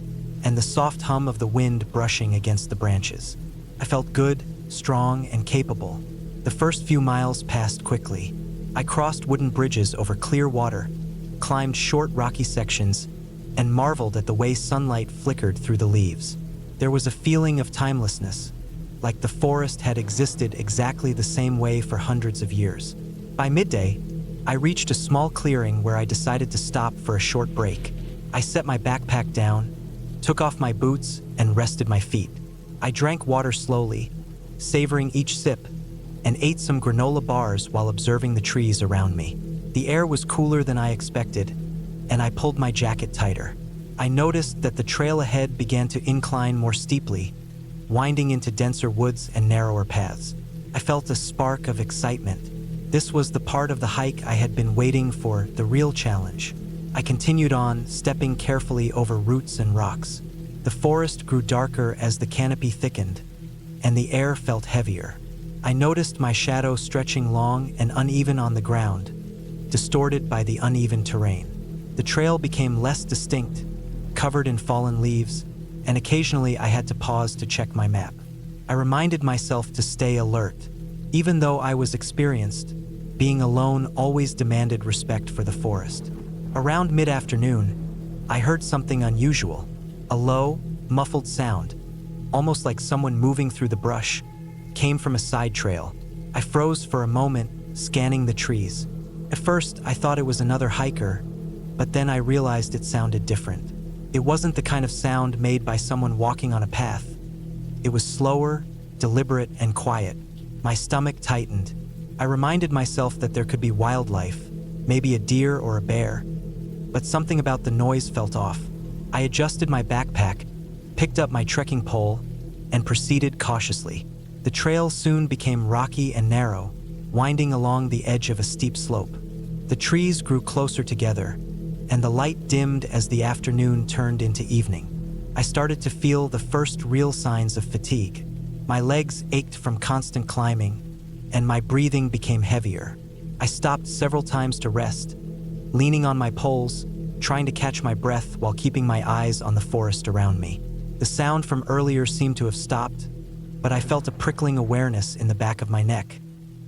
Speaker 1: and the soft hum of the wind brushing against the branches. I felt good, strong, and capable. The first few miles passed quickly. I crossed wooden bridges over clear water, climbed short rocky sections, and marveled at the way sunlight flickered through the leaves. There was a feeling of timelessness, like the forest had existed exactly the same way for hundreds of years. By midday, I reached a small clearing where I decided to stop for a short break. I set my backpack down, took off my boots, and rested my feet. I drank water slowly, savoring each sip, and ate some granola bars while observing the trees around me. The air was cooler than I expected, and I pulled my jacket tighter. I noticed that the trail ahead began to incline more steeply, winding into denser woods and narrower paths. I felt a spark of excitement. This was the part of the hike I had been waiting for, the real challenge. I continued on, stepping carefully over roots and rocks. The forest grew darker as the canopy thickened, and the air felt heavier. I noticed my shadow stretching long and uneven on the ground, distorted by the uneven terrain. The trail became less distinct, covered in fallen leaves, and occasionally I had to pause to check my map. I reminded myself to stay alert. Even though I was experienced, being alone always demanded respect for the forest. Around mid-afternoon, I heard something unusual, a low, muffled sound, almost like someone moving through the brush, came from a side trail. I froze for a moment, scanning the trees. At first, I thought it was another hiker, but then I realized it sounded different. It wasn't the kind of sound made by someone walking on a path. It was slower, deliberate, and quiet. My stomach tightened. I reminded myself that there could be wildlife, maybe a deer or a bear, but something about the noise felt off. I adjusted my backpack, picked up my trekking pole, and proceeded cautiously. The trail soon became rocky and narrow, winding along the edge of a steep slope. The trees grew closer together, and the light dimmed as the afternoon turned into evening. I started to feel the first real signs of fatigue. My legs ached from constant climbing, and my breathing became heavier. I stopped several times to rest, leaning on my poles, trying to catch my breath while keeping my eyes on the forest around me. The sound from earlier seemed to have stopped, but I felt a prickling awareness in the back of my neck,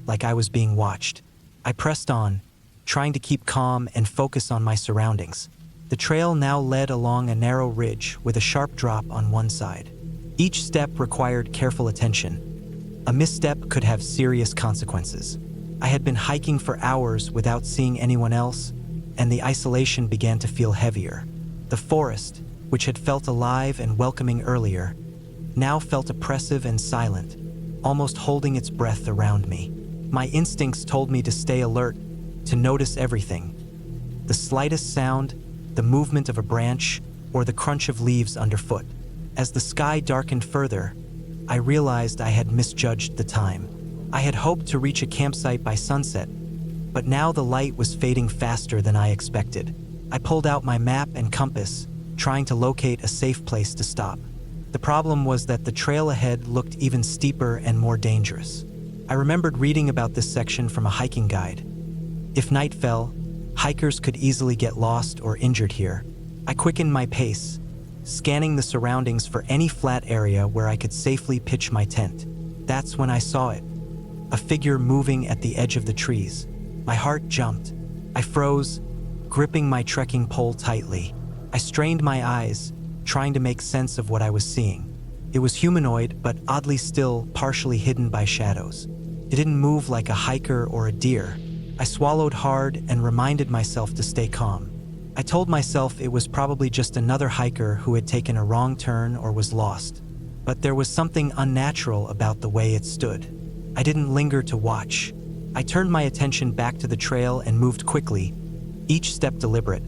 Speaker 1: like I was being watched. I pressed on, trying to keep calm and focus on my surroundings. The trail now led along a narrow ridge with a sharp drop on one side. Each step required careful attention. A misstep could have serious consequences. I had been hiking for hours without seeing anyone else, and the isolation began to feel heavier. The forest, which had felt alive and welcoming earlier, now felt oppressive and silent, almost holding its breath around me. My instincts told me to stay alert, to notice everything. The slightest sound, the movement of a branch, or the crunch of leaves underfoot. As the sky darkened further, I realized I had misjudged the time. I had hoped to reach a campsite by sunset, but now the light was fading faster than I expected. I pulled out my map and compass, trying to locate a safe place to stop. The problem was that the trail ahead looked even steeper and more dangerous. I remembered reading about this section from a hiking guide. If night fell, hikers could easily get lost or injured here. I quickened my pace, scanning the surroundings for any flat area where I could safely pitch my tent. That's when I saw it, a figure moving at the edge of the trees. My heart jumped. I froze, gripping my trekking pole tightly. I strained my eyes, trying to make sense of what I was seeing. It was humanoid, but oddly still, partially hidden by shadows. It didn't move like a hiker or a deer. I swallowed hard and reminded myself to stay calm. I told myself it was probably just another hiker who had taken a wrong turn or was lost. But there was something unnatural about the way it stood. I didn't linger to watch. I turned my attention back to the trail and moved quickly, each step deliberate,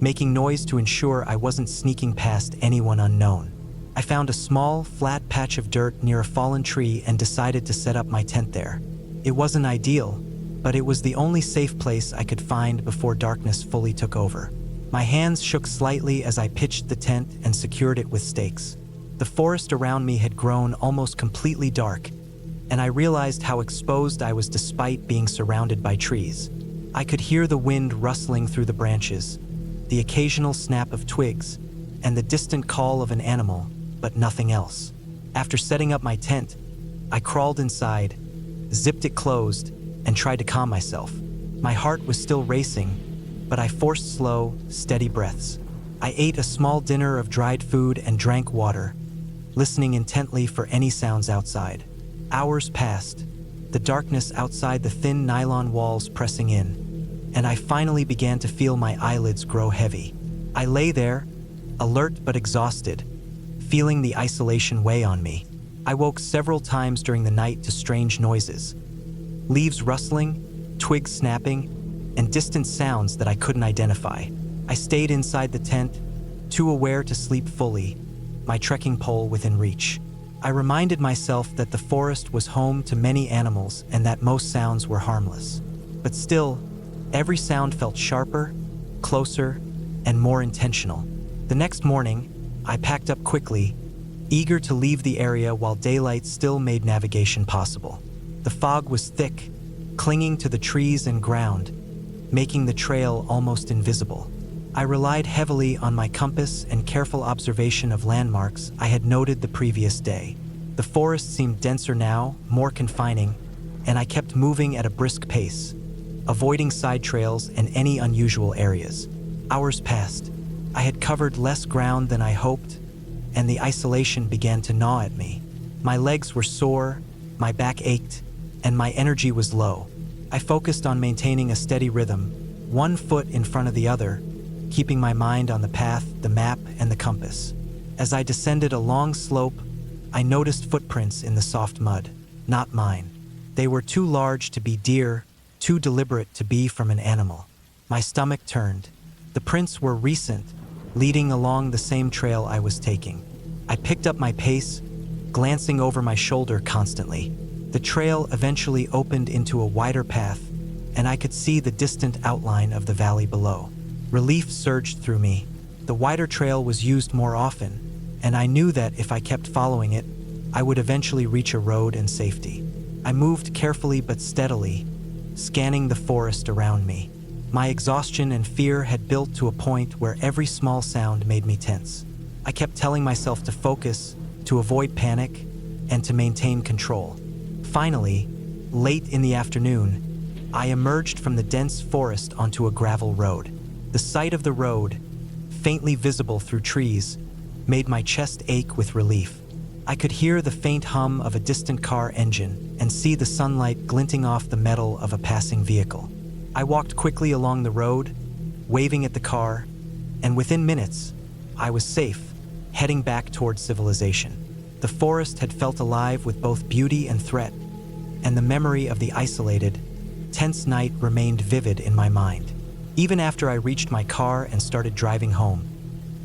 Speaker 1: making noise to ensure I wasn't sneaking past anyone unknown. I found a small, flat patch of dirt near a fallen tree and decided to set up my tent there. It wasn't ideal, but it was the only safe place I could find before darkness fully took over. My hands shook slightly as I pitched the tent and secured it with stakes. The forest around me had grown almost completely dark, and I realized how exposed I was despite being surrounded by trees. I could hear the wind rustling through the branches, the occasional snap of twigs, and the distant call of an animal, but nothing else. After setting up my tent, I crawled inside, zipped it closed, and tried to calm myself. My heart was still racing, but I forced slow, steady breaths. I ate a small dinner of dried food and drank water, listening intently for any sounds outside. Hours passed, the darkness outside the thin nylon walls pressing in, and I finally began to feel my eyelids grow heavy. I lay there, alert but exhausted, feeling the isolation weigh on me. I woke several times during the night to strange noises. Leaves rustling, twigs snapping, and distant sounds that I couldn't identify. I stayed inside the tent, too aware to sleep fully, my trekking pole within reach. I reminded myself that the forest was home to many animals and that most sounds were harmless. But still, every sound felt sharper, closer, and more intentional. The next morning, I packed up quickly, eager to leave the area while daylight still made navigation possible. The fog was thick, clinging to the trees and ground, making the trail almost invisible. I relied heavily on my compass and careful observation of landmarks I had noted the previous day. The forest seemed denser now, more confining, and I kept moving at a brisk pace, avoiding side trails and any unusual areas. Hours passed. I had covered less ground than I hoped, and the isolation began to gnaw at me. My legs were sore, my back ached, and my energy was low. I focused on maintaining a steady rhythm, one foot in front of the other, keeping my mind on the path, the map, and the compass. As I descended a long slope, I noticed footprints in the soft mud, not mine. They were too large to be deer, too deliberate to be from an animal. My stomach turned. The prints were recent, leading along the same trail I was taking. I picked up my pace, glancing over my shoulder constantly. The trail eventually opened into a wider path, and I could see the distant outline of the valley below. Relief surged through me. The wider trail was used more often, and I knew that if I kept following it, I would eventually reach a road and safety. I moved carefully but steadily, scanning the forest around me. My exhaustion and fear had built to a point where every small sound made me tense. I kept telling myself to focus, to avoid panic, and to maintain control. Finally, late in the afternoon, I emerged from the dense forest onto a gravel road. The sight of the road, faintly visible through trees, made my chest ache with relief. I could hear the faint hum of a distant car engine and see the sunlight glinting off the metal of a passing vehicle. I walked quickly along the road, waving at the car, and within minutes, I was safe, heading back towards civilization. The forest had felt alive with both beauty and threat, and the memory of the isolated, tense night remained vivid in my mind. Even after I reached my car and started driving home,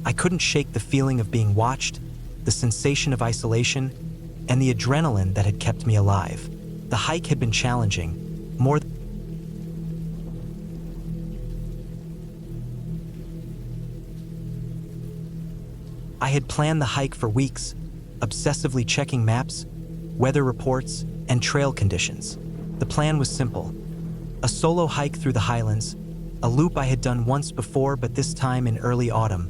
Speaker 1: I couldn't shake the feeling of being watched, the sensation of isolation, and the adrenaline that had kept me alive. The hike had been challenging, more I had planned the hike for weeks, obsessively checking maps, weather reports, and trail conditions. The plan was simple: a solo hike through the highlands, a loop I had done once before but this time in early autumn,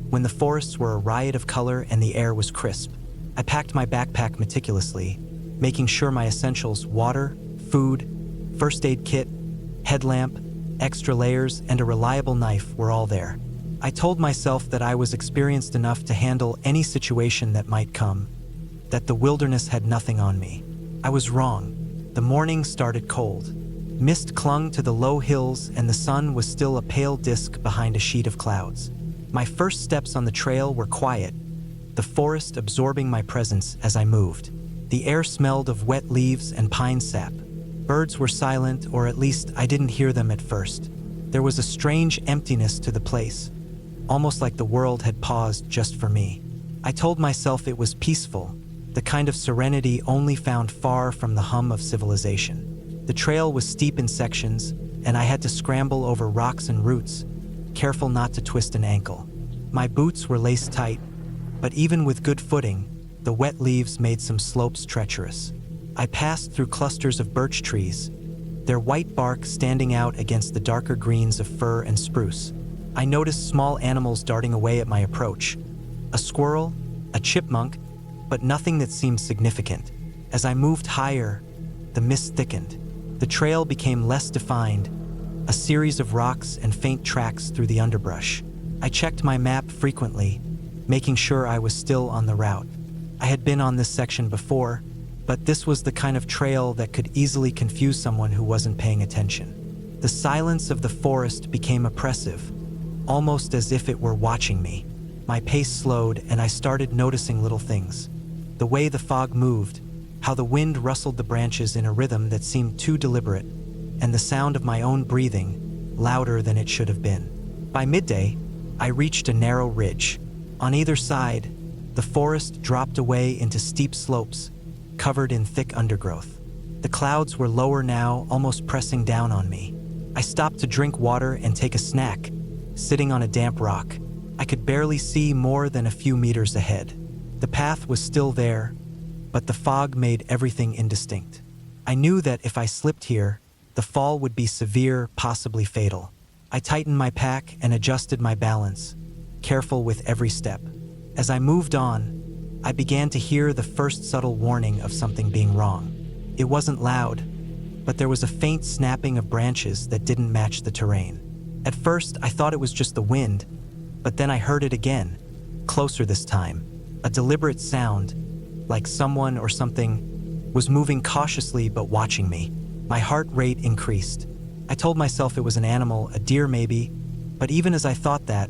Speaker 1: when the forests were a riot of color and the air was crisp. I packed my backpack meticulously, making sure my essentials, water, food, first aid kit, headlamp, extra layers, and a reliable knife were all there. I told myself that I was experienced enough to handle any situation that might come, that the wilderness had nothing on me. I was wrong. The morning started cold. Mist clung to the low hills and the sun was still a pale disk behind a sheet of clouds. My first steps on the trail were quiet, the forest absorbing my presence as I moved. The air smelled of wet leaves and pine sap. Birds were silent, or at least I didn't hear them at first. There was a strange emptiness to the place, almost like the world had paused just for me. I told myself it was peaceful, the kind of serenity only found far from the hum of civilization. The trail was steep in sections, and I had to scramble over rocks and roots, careful not to twist an ankle. My boots were laced tight, but even with good footing, the wet leaves made some slopes treacherous. I passed through clusters of birch trees, their white bark standing out against the darker greens of fir and spruce. I noticed small animals darting away at my approach. A squirrel, a chipmunk, but nothing that seemed significant. As I moved higher, the mist thickened. The trail became less defined, a series of rocks and faint tracks through the underbrush. I checked my map frequently, making sure I was still on the route. I had been on this section before, but this was the kind of trail that could easily confuse someone who wasn't paying attention. The silence of the forest became oppressive, almost as if it were watching me. My pace slowed and I started noticing little things. The way the fog moved, how the wind rustled the branches in a rhythm that seemed too deliberate, and the sound of my own breathing, louder than it should have been. By midday, I reached a narrow ridge. On either side, the forest dropped away into steep slopes, covered in thick undergrowth. The clouds were lower now, almost pressing down on me. I stopped to drink water and take a snack, sitting on a damp rock. I could barely see more than a few meters ahead. The path was still there, but the fog made everything indistinct. I knew that if I slipped here, the fall would be severe, possibly fatal. I tightened my pack and adjusted my balance, careful with every step. As I moved on, I began to hear the first subtle warning of something being wrong. It wasn't loud, but there was a faint snapping of branches that didn't match the terrain. At first, I thought it was just the wind, but then I heard it again, closer this time. A deliberate sound, like someone or something was moving cautiously but watching me. My heart rate increased. I told myself it was an animal, a deer maybe, but even as I thought that,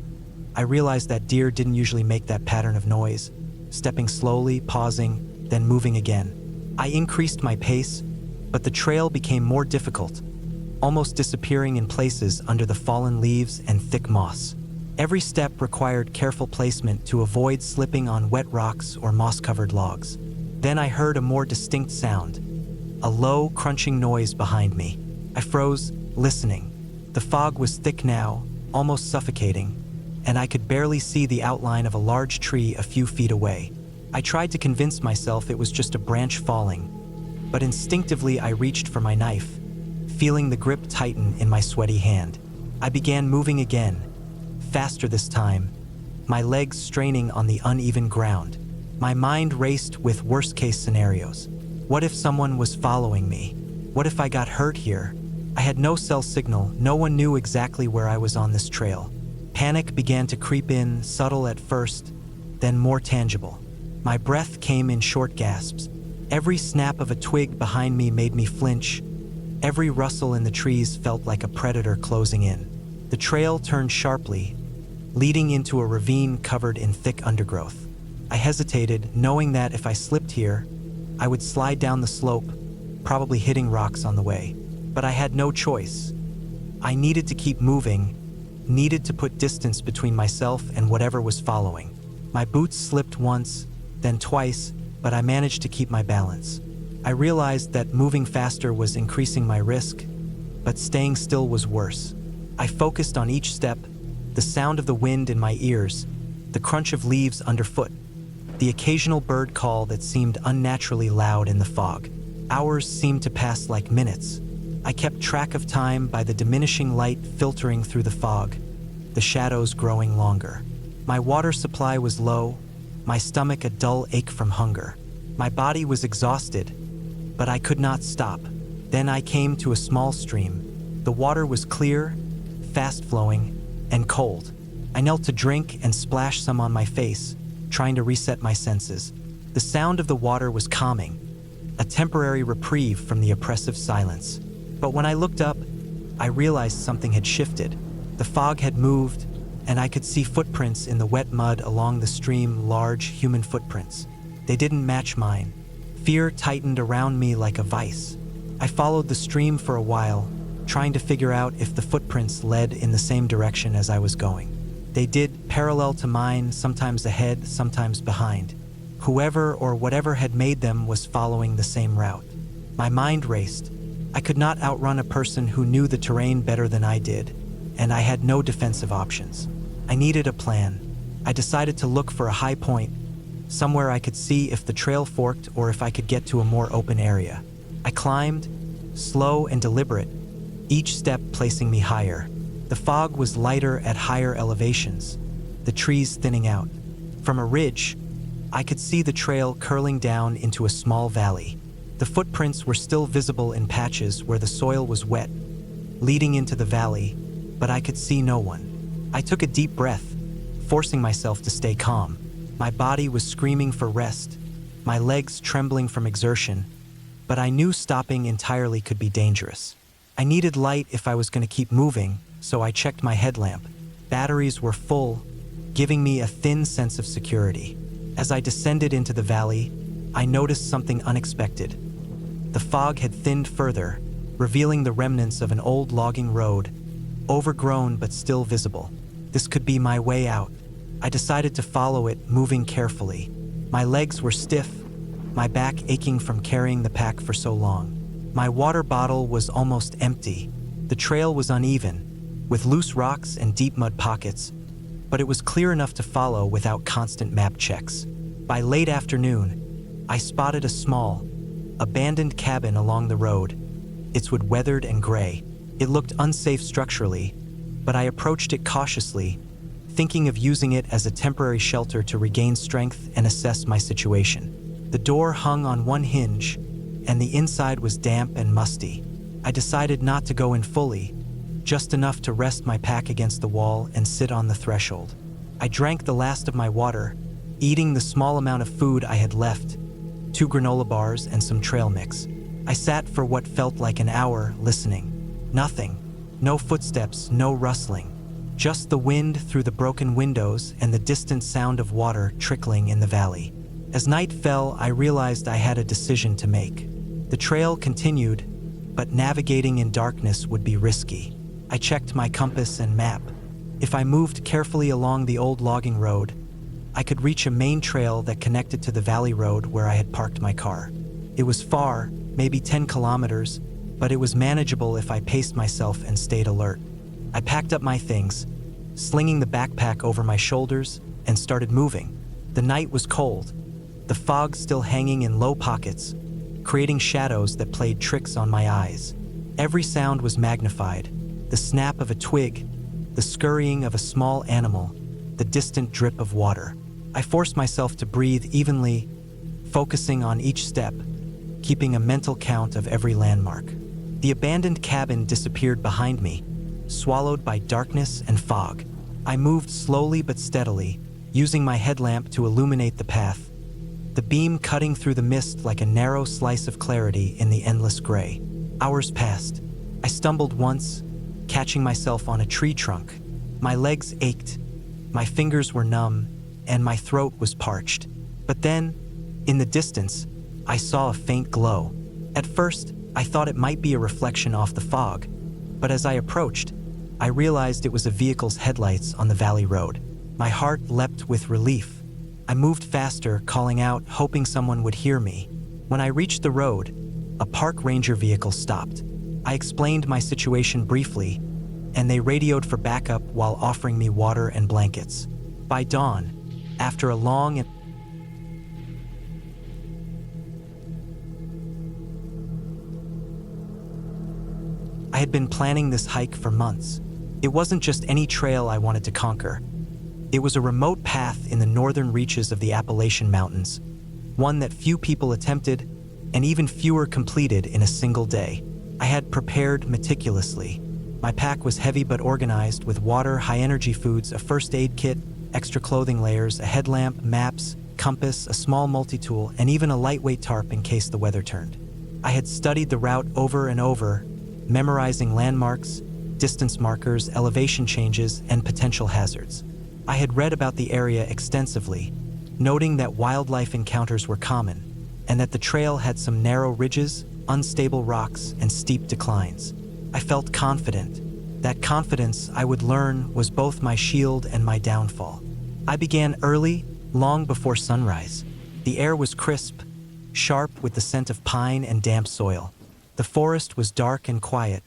Speaker 1: I realized that deer didn't usually make that pattern of noise, stepping slowly, pausing, then moving again. I increased my pace, but the trail became more difficult, almost disappearing in places under the fallen leaves and thick moss. Every step required careful placement to avoid slipping on wet rocks or moss-covered logs. Then I heard a more distinct sound, a low, crunching noise behind me. I froze, listening. The fog was thick now, almost suffocating, and I could barely see the outline of a large tree a few feet away. I tried to convince myself it was just a branch falling, but instinctively I reached for my knife, feeling the grip tighten in my sweaty hand. I began moving again, faster this time, my legs straining on the uneven ground. My mind raced with worst-case scenarios. What if someone was following me? What if I got hurt here? I had no cell signal, no one knew exactly where I was on this trail. Panic began to creep in, subtle at first, then more tangible. My breath came in short gasps. Every snap of a twig behind me made me flinch. Every rustle in the trees felt like a predator closing in. The trail turned sharply, leading into a ravine covered in thick undergrowth. I hesitated, knowing that if I slipped here, I would slide down the slope, probably hitting rocks on the way. But I had no choice. I needed to keep moving, needed to put distance between myself and whatever was following. My boots slipped once, then twice, but I managed to keep my balance. I realized that moving faster was increasing my risk, but staying still was worse. I focused on each step, the sound of the wind in my ears, the crunch of leaves underfoot, the occasional bird call that seemed unnaturally loud in the fog. Hours seemed to pass like minutes. I kept track of time by the diminishing light filtering through the fog, the shadows growing longer. My water supply was low, my stomach a dull ache from hunger. My body was exhausted, but I could not stop. Then I came to a small stream. The water was clear, fast-flowing, and cold. I knelt to drink and splash some on my face, trying to reset my senses. The sound of the water was calming, a temporary reprieve from the oppressive silence. But when I looked up, I realized something had shifted. The fog had moved, and I could see footprints in the wet mud along the stream, large human footprints. They didn't match mine. Fear tightened around me like a vice. I followed the stream for a while, trying to figure out if the footprints led in the same direction as I was going. They did, parallel to mine, sometimes ahead, sometimes behind. Whoever or whatever had made them was following the same route. My mind raced. I could not outrun a person who knew the terrain better than I did, and I had no defensive options. I needed a plan. I decided to look for a high point, somewhere I could see if the trail forked or if I could get to a more open area. I climbed, slow and deliberate, each step placing me higher. The fog was lighter at higher elevations, the trees thinning out. From a ridge, I could see the trail curling down into a small valley. The footprints were still visible in patches where the soil was wet, leading into the valley, but I could see no one. I took a deep breath, forcing myself to stay calm. My body was screaming for rest, my legs trembling from exertion, but I knew stopping entirely could be dangerous. I needed light if I was going to keep moving, so I checked my headlamp. Batteries were full, giving me a thin sense of security. As I descended into the valley, I noticed something unexpected. The fog had thinned further, revealing the remnants of an old logging road, overgrown but still visible. This could be my way out. I decided to follow it, moving carefully. My legs were stiff, my back aching from carrying the pack for so long. My water bottle was almost empty. The trail was uneven, with loose rocks and deep mud pockets, but it was clear enough to follow without constant map checks. By late afternoon, I spotted a small, abandoned cabin along the road, its wood weathered and gray. It looked unsafe structurally, but I approached it cautiously, thinking of using it as a temporary shelter to regain strength and assess my situation. The door hung on one hinge, and the inside was damp and musty. I decided not to go in fully, just enough to rest my pack against the wall and sit on the threshold. I drank the last of my water, eating the small amount of food I had left, 2 granola bars and some trail mix. I sat for what felt like an hour, listening. Nothing. No footsteps, no rustling. Just the wind through the broken windows and the distant sound of water trickling in the valley. As night fell, I realized I had a decision to make. The trail continued, but navigating in darkness would be risky. I checked my compass and map. If I moved carefully along the old logging road, I could reach a main trail that connected to the valley road where I had parked my car. It was far, maybe 10 kilometers, but it was manageable if I paced myself and stayed alert. I packed up my things, slinging the backpack over my shoulders, and started moving. The night was cold, the fog still hanging in low pockets, creating shadows that played tricks on my eyes. Every sound was magnified: the snap of a twig, the scurrying of a small animal, the distant drip of water. I forced myself to breathe evenly, focusing on each step, keeping a mental count of every landmark. The abandoned cabin disappeared behind me, swallowed by darkness and fog. I moved slowly but steadily, using my headlamp to illuminate the path, the beam cutting through the mist like a narrow slice of clarity in the endless gray. Hours passed. I stumbled once, catching myself on a tree trunk. My legs ached, my fingers were numb, and my throat was parched. But then, in the distance, I saw a faint glow. At first, I thought it might be a reflection off the fog, but as I approached, I realized it was a vehicle's headlights on the valley road. My heart leapt with relief. I moved faster, calling out, hoping someone would hear me. When I reached the road, a park ranger vehicle stopped. I explained my situation briefly, and they radioed for backup while offering me water and blankets. By dawn, after a long and I had been planning this hike for months. It wasn't just any trail I wanted to conquer. It was a remote path in the northern reaches of the Appalachian Mountains, one that few people attempted and even fewer completed in a single day. I had prepared meticulously. My pack was heavy but organized, with water, high-energy foods, a first aid kit, extra clothing layers, a headlamp, maps, compass, a small multi-tool, and even a lightweight tarp in case the weather turned. I had studied the route over and over, memorizing landmarks, distance markers, elevation changes, and potential hazards. I had read about the area extensively, noting that wildlife encounters were common, and that the trail had some narrow ridges, unstable rocks, and steep declines. I felt confident. That confidence, I would learn, was both my shield and my downfall. I began early, long before sunrise. The air was crisp, sharp with the scent of pine and damp soil. The forest was dark and quiet,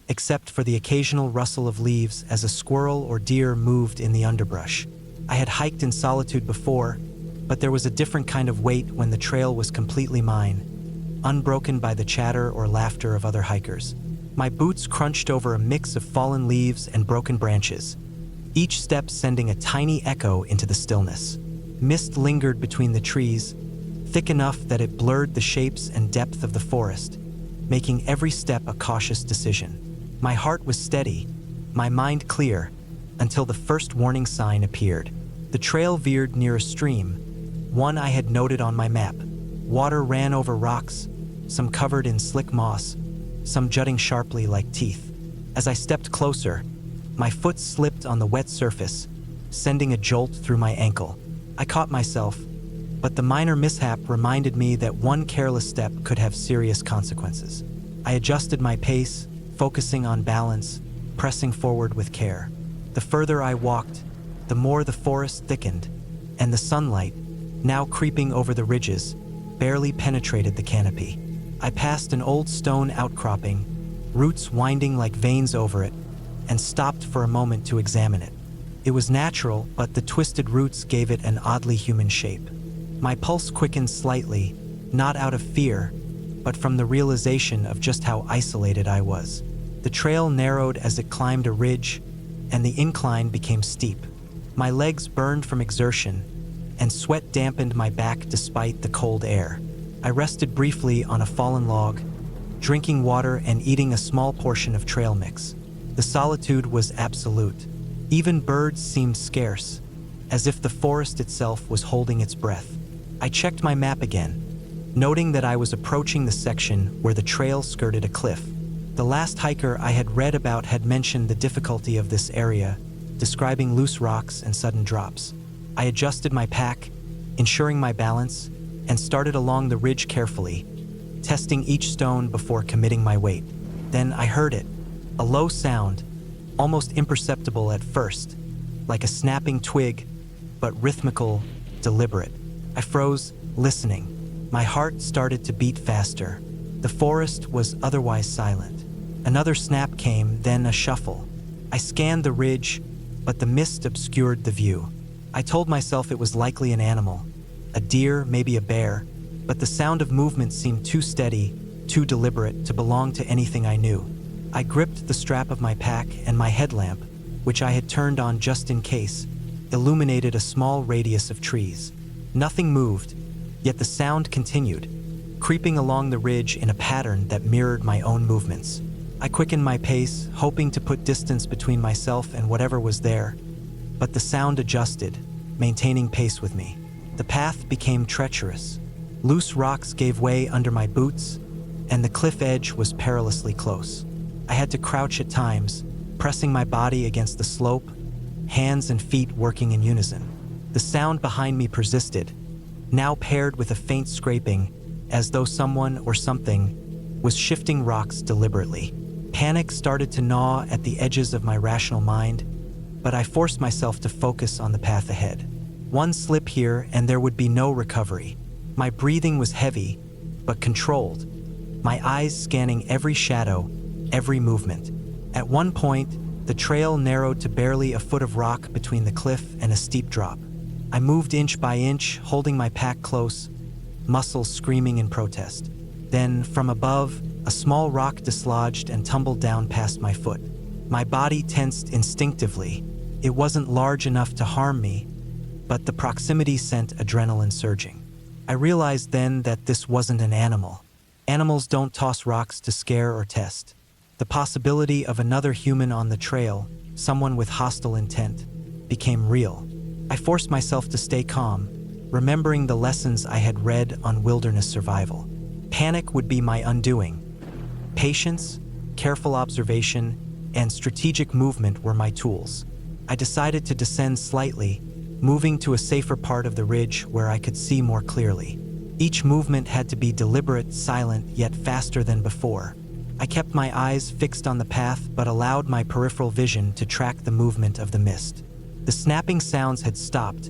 Speaker 1: except for the occasional rustle of leaves as a squirrel or deer moved in the underbrush. I had hiked in solitude before, but there was a different kind of weight when the trail was completely mine, unbroken by the chatter or laughter of other hikers. My boots crunched over a mix of fallen leaves and broken branches, each step sending a tiny echo into the stillness. Mist lingered between the trees, thick enough that it blurred the shapes and depth of the forest, making every step a cautious decision. My heart was steady, my mind clear, until the first warning sign appeared. The trail veered near a stream, one I had noted on my map. Water ran over rocks, some covered in slick moss, some jutting sharply like teeth. As I stepped closer, my foot slipped on the wet surface, sending a jolt through my ankle. I caught myself, but the minor mishap reminded me that one careless step could have serious consequences. I adjusted my pace, focusing on balance, pressing forward with care. The further I walked, the more the forest thickened, and the sunlight, now creeping over the ridges, barely penetrated the canopy. I passed an old stone outcropping, roots winding like veins over it, and stopped for a moment to examine it. It was natural, but the twisted roots gave it an oddly human shape. My pulse quickened slightly, not out of fear, but from the realization of just how isolated I was. The trail narrowed as it climbed a ridge, and the incline became steep. My legs burned from exertion, and sweat dampened my back despite the cold air. I rested briefly on a fallen log, drinking water and eating a small portion of trail mix. The solitude was absolute. Even birds seemed scarce, as if the forest itself was holding its breath. I checked my map again, noting that I was approaching the section where the trail skirted a cliff. The last hiker I had read about had mentioned the difficulty of this area, describing loose rocks and sudden drops. I adjusted my pack, ensuring my balance, and started along the ridge carefully, testing each stone before committing my weight. Then I heard it, a low sound, almost imperceptible at first, like a snapping twig, but rhythmical, deliberate. I froze, listening. My heart started to beat faster. The forest was otherwise silent. Another snap came, then a shuffle. I scanned the ridge, but the mist obscured the view. I told myself it was likely an animal, a deer, maybe a bear, but the sound of movement seemed too steady, too deliberate to belong to anything I knew. I gripped the strap of my pack, and my headlamp, which I had turned on just in case, illuminated a small radius of trees. Nothing moved, yet the sound continued, creeping along the ridge in a pattern that mirrored my own movements. I quickened my pace, hoping to put distance between myself and whatever was there, but the sound adjusted, maintaining pace with me. The path became treacherous. Loose rocks gave way under my boots, and the cliff edge was perilously close. I had to crouch at times, pressing my body against the slope, hands and feet working in unison. The sound behind me persisted, now paired with a faint scraping, as though someone or something was shifting rocks deliberately. Panic started to gnaw at the edges of my rational mind, but I forced myself to focus on the path ahead. One slip here and there would be no recovery. My breathing was heavy, but controlled, my eyes scanning every shadow, every movement. At one point, the trail narrowed to barely a foot of rock between the cliff and a steep drop. I moved inch by inch, holding my pack close, muscles screaming in protest. Then, from above, a small rock dislodged and tumbled down past my foot. My body tensed instinctively. It wasn't large enough to harm me, but the proximity sent adrenaline surging. I realized then that this wasn't an animal. Animals don't toss rocks to scare or test. The possibility of another human on the trail, someone with hostile intent, became real. I forced myself to stay calm, remembering the lessons I had read on wilderness survival. Panic would be my undoing. Patience, careful observation, and strategic movement were my tools. I decided to descend slightly, moving to a safer part of the ridge where I could see more clearly. Each movement had to be deliberate, silent, yet faster than before. I kept my eyes fixed on the path, but allowed my peripheral vision to track the movement of the mist. The snapping sounds had stopped,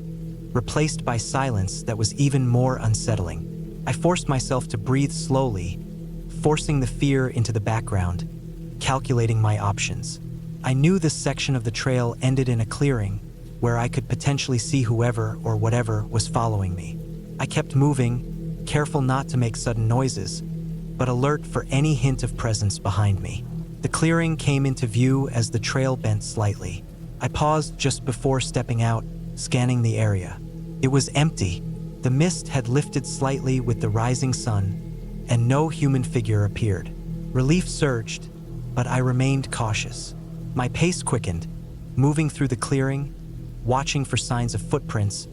Speaker 1: replaced by silence that was even more unsettling. I forced myself to breathe slowly, forcing the fear into the background, calculating my options. I knew this section of the trail ended in a clearing, where I could potentially see whoever or whatever was following me. I kept moving, careful not to make sudden noises, but alert for any hint of presence behind me. The clearing came into view as the trail bent slightly. I paused just before stepping out, scanning the area. It was empty. The mist had lifted slightly with the rising sun, and no human figure appeared. Relief surged, but I remained cautious. My pace quickened, moving through the clearing, watching for signs of footprints,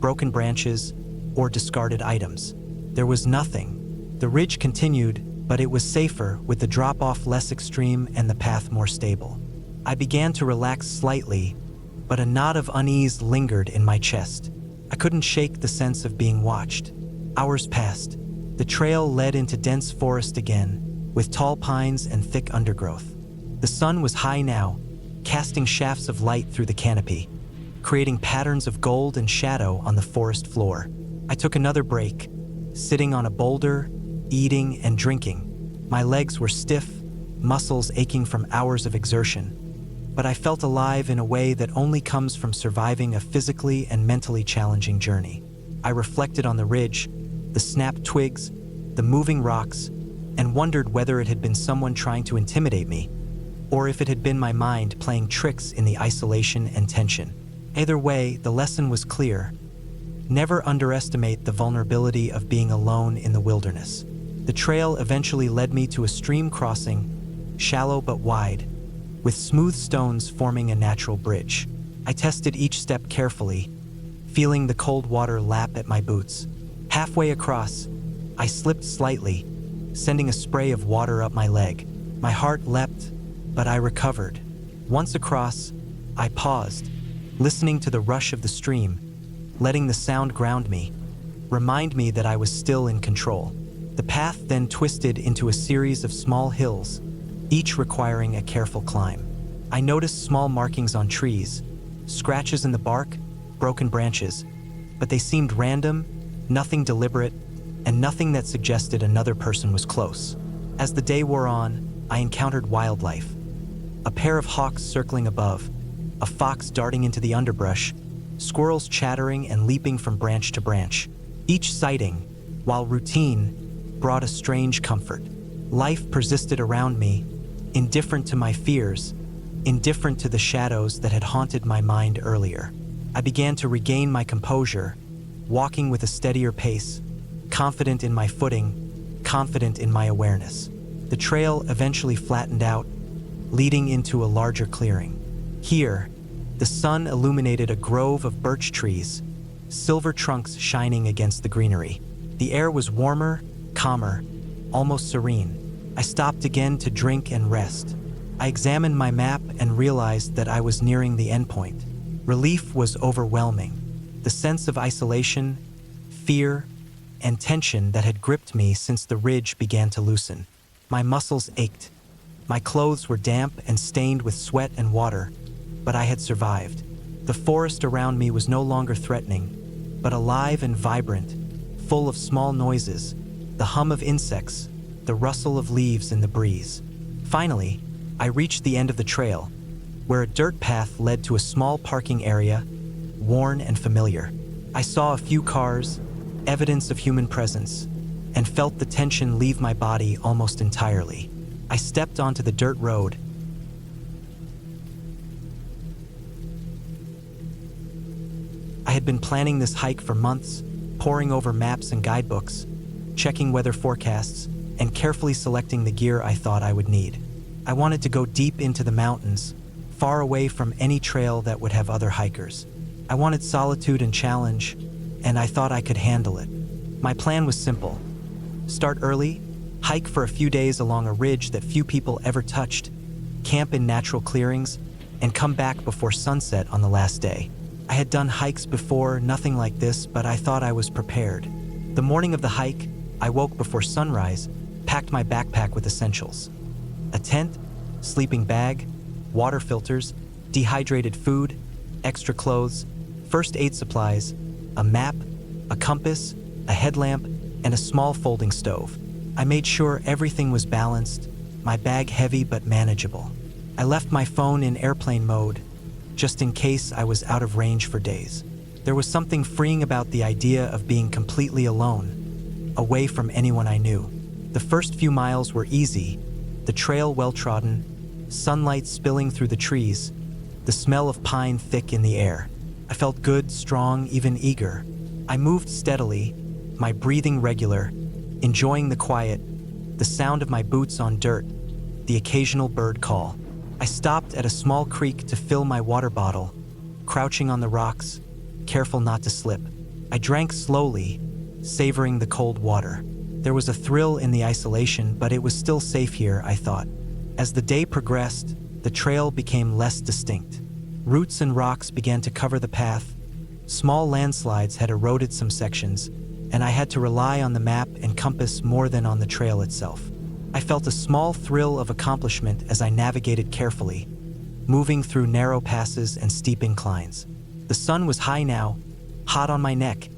Speaker 1: broken branches, or discarded items. There was nothing. The ridge continued, but it was safer, with the drop-off less extreme and the path more stable. I began to relax slightly, but a knot of unease lingered in my chest. I couldn't shake the sense of being watched. Hours passed. The trail led into dense forest again, with tall pines and thick undergrowth. The sun was high now, casting shafts of light through the canopy, creating patterns of gold and shadow on the forest floor. I took another break, sitting on a boulder, eating and drinking. My legs were stiff, muscles aching from hours of exertion, but I felt alive in a way that only comes from surviving a physically and mentally challenging journey. I reflected on the ridge, the snapped twigs, the moving rocks, and wondered whether it had been someone trying to intimidate me, or if it had been my mind playing tricks in the isolation and tension. Either way, the lesson was clear. Never underestimate the vulnerability of being alone in the wilderness. The trail eventually led me to a stream crossing, shallow but wide, with smooth stones forming a natural bridge. I tested each step carefully, feeling the cold water lap at my boots. Halfway across, I slipped slightly, sending a spray of water up my leg. My heart leapt, but I recovered. Once across, I paused, listening to the rush of the stream, letting the sound ground me, remind me that I was still in control. The path then twisted into a series of small hills, each requiring a careful climb. I noticed small markings on trees, scratches in the bark, broken branches, but they seemed random, nothing deliberate, and nothing that suggested another person was close. As the day wore on, I encountered wildlife. A pair of hawks circling above, a fox darting into the underbrush, squirrels chattering and leaping from branch to branch. Each sighting, while routine, brought a strange comfort. Life persisted around me, indifferent to my fears, indifferent to the shadows that had haunted my mind earlier. I began to regain my composure, walking with a steadier pace, confident in my footing, confident in my awareness. The trail eventually flattened out, leading into a larger clearing. Here, the sun illuminated a grove of birch trees, silver trunks shining against the greenery. The air was warmer, calmer, almost serene. I stopped again to drink and rest. I examined my map and realized that I was nearing the endpoint. Relief was overwhelming. The sense of isolation, fear, and tension that had gripped me since the ridge began to loosen. My muscles ached. My clothes were damp and stained with sweat and water, but I had survived. The forest around me was no longer threatening, but alive and vibrant, full of small noises, the hum of insects, the rustle of leaves in the breeze. Finally, I reached the end of the trail, where a dirt path led to a small parking area, worn and familiar. I saw a few cars, evidence of human presence, and felt the tension leave my body almost entirely. I stepped onto the dirt road. I had been planning this hike for months, poring over maps and guidebooks, checking weather forecasts, and carefully selecting the gear I thought I would need. I wanted to go deep into the mountains, far away from any trail that would have other hikers. I wanted solitude and challenge, and I thought I could handle it. My plan was simple. Start early, hike for a few days along a ridge that few people ever touched, camp in natural clearings, and come back before sunset on the last day. I had done hikes before, nothing like this, but I thought I was prepared. The morning of the hike, I woke before sunrise, packed my backpack with essentials. A tent, sleeping bag, water filters, dehydrated food, extra clothes, first aid supplies, a map, a compass, a headlamp, and a small folding stove. I made sure everything was balanced, my bag heavy but manageable. I left my phone in airplane mode, just in case I was out of range for days. There was something freeing about the idea of being completely alone, away from anyone I knew. The first few miles were easy, the trail well-trodden, sunlight spilling through the trees, the smell of pine thick in the air. I felt good, strong, even eager. I moved steadily, my breathing regular, enjoying the quiet, the sound of my boots on dirt, the occasional bird call. I stopped at a small creek to fill my water bottle, crouching on the rocks, careful not to slip. I drank slowly, savoring the cold water. There was a thrill in the isolation, but it was still safe here, I thought. As the day progressed, the trail became less distinct. Roots and rocks began to cover the path. Small landslides had eroded some sections, and I had to rely on the map and compass more than on the trail itself. I felt a small thrill of accomplishment as I navigated carefully, moving through narrow passes and steep inclines. The sun was high now, hot on my neck,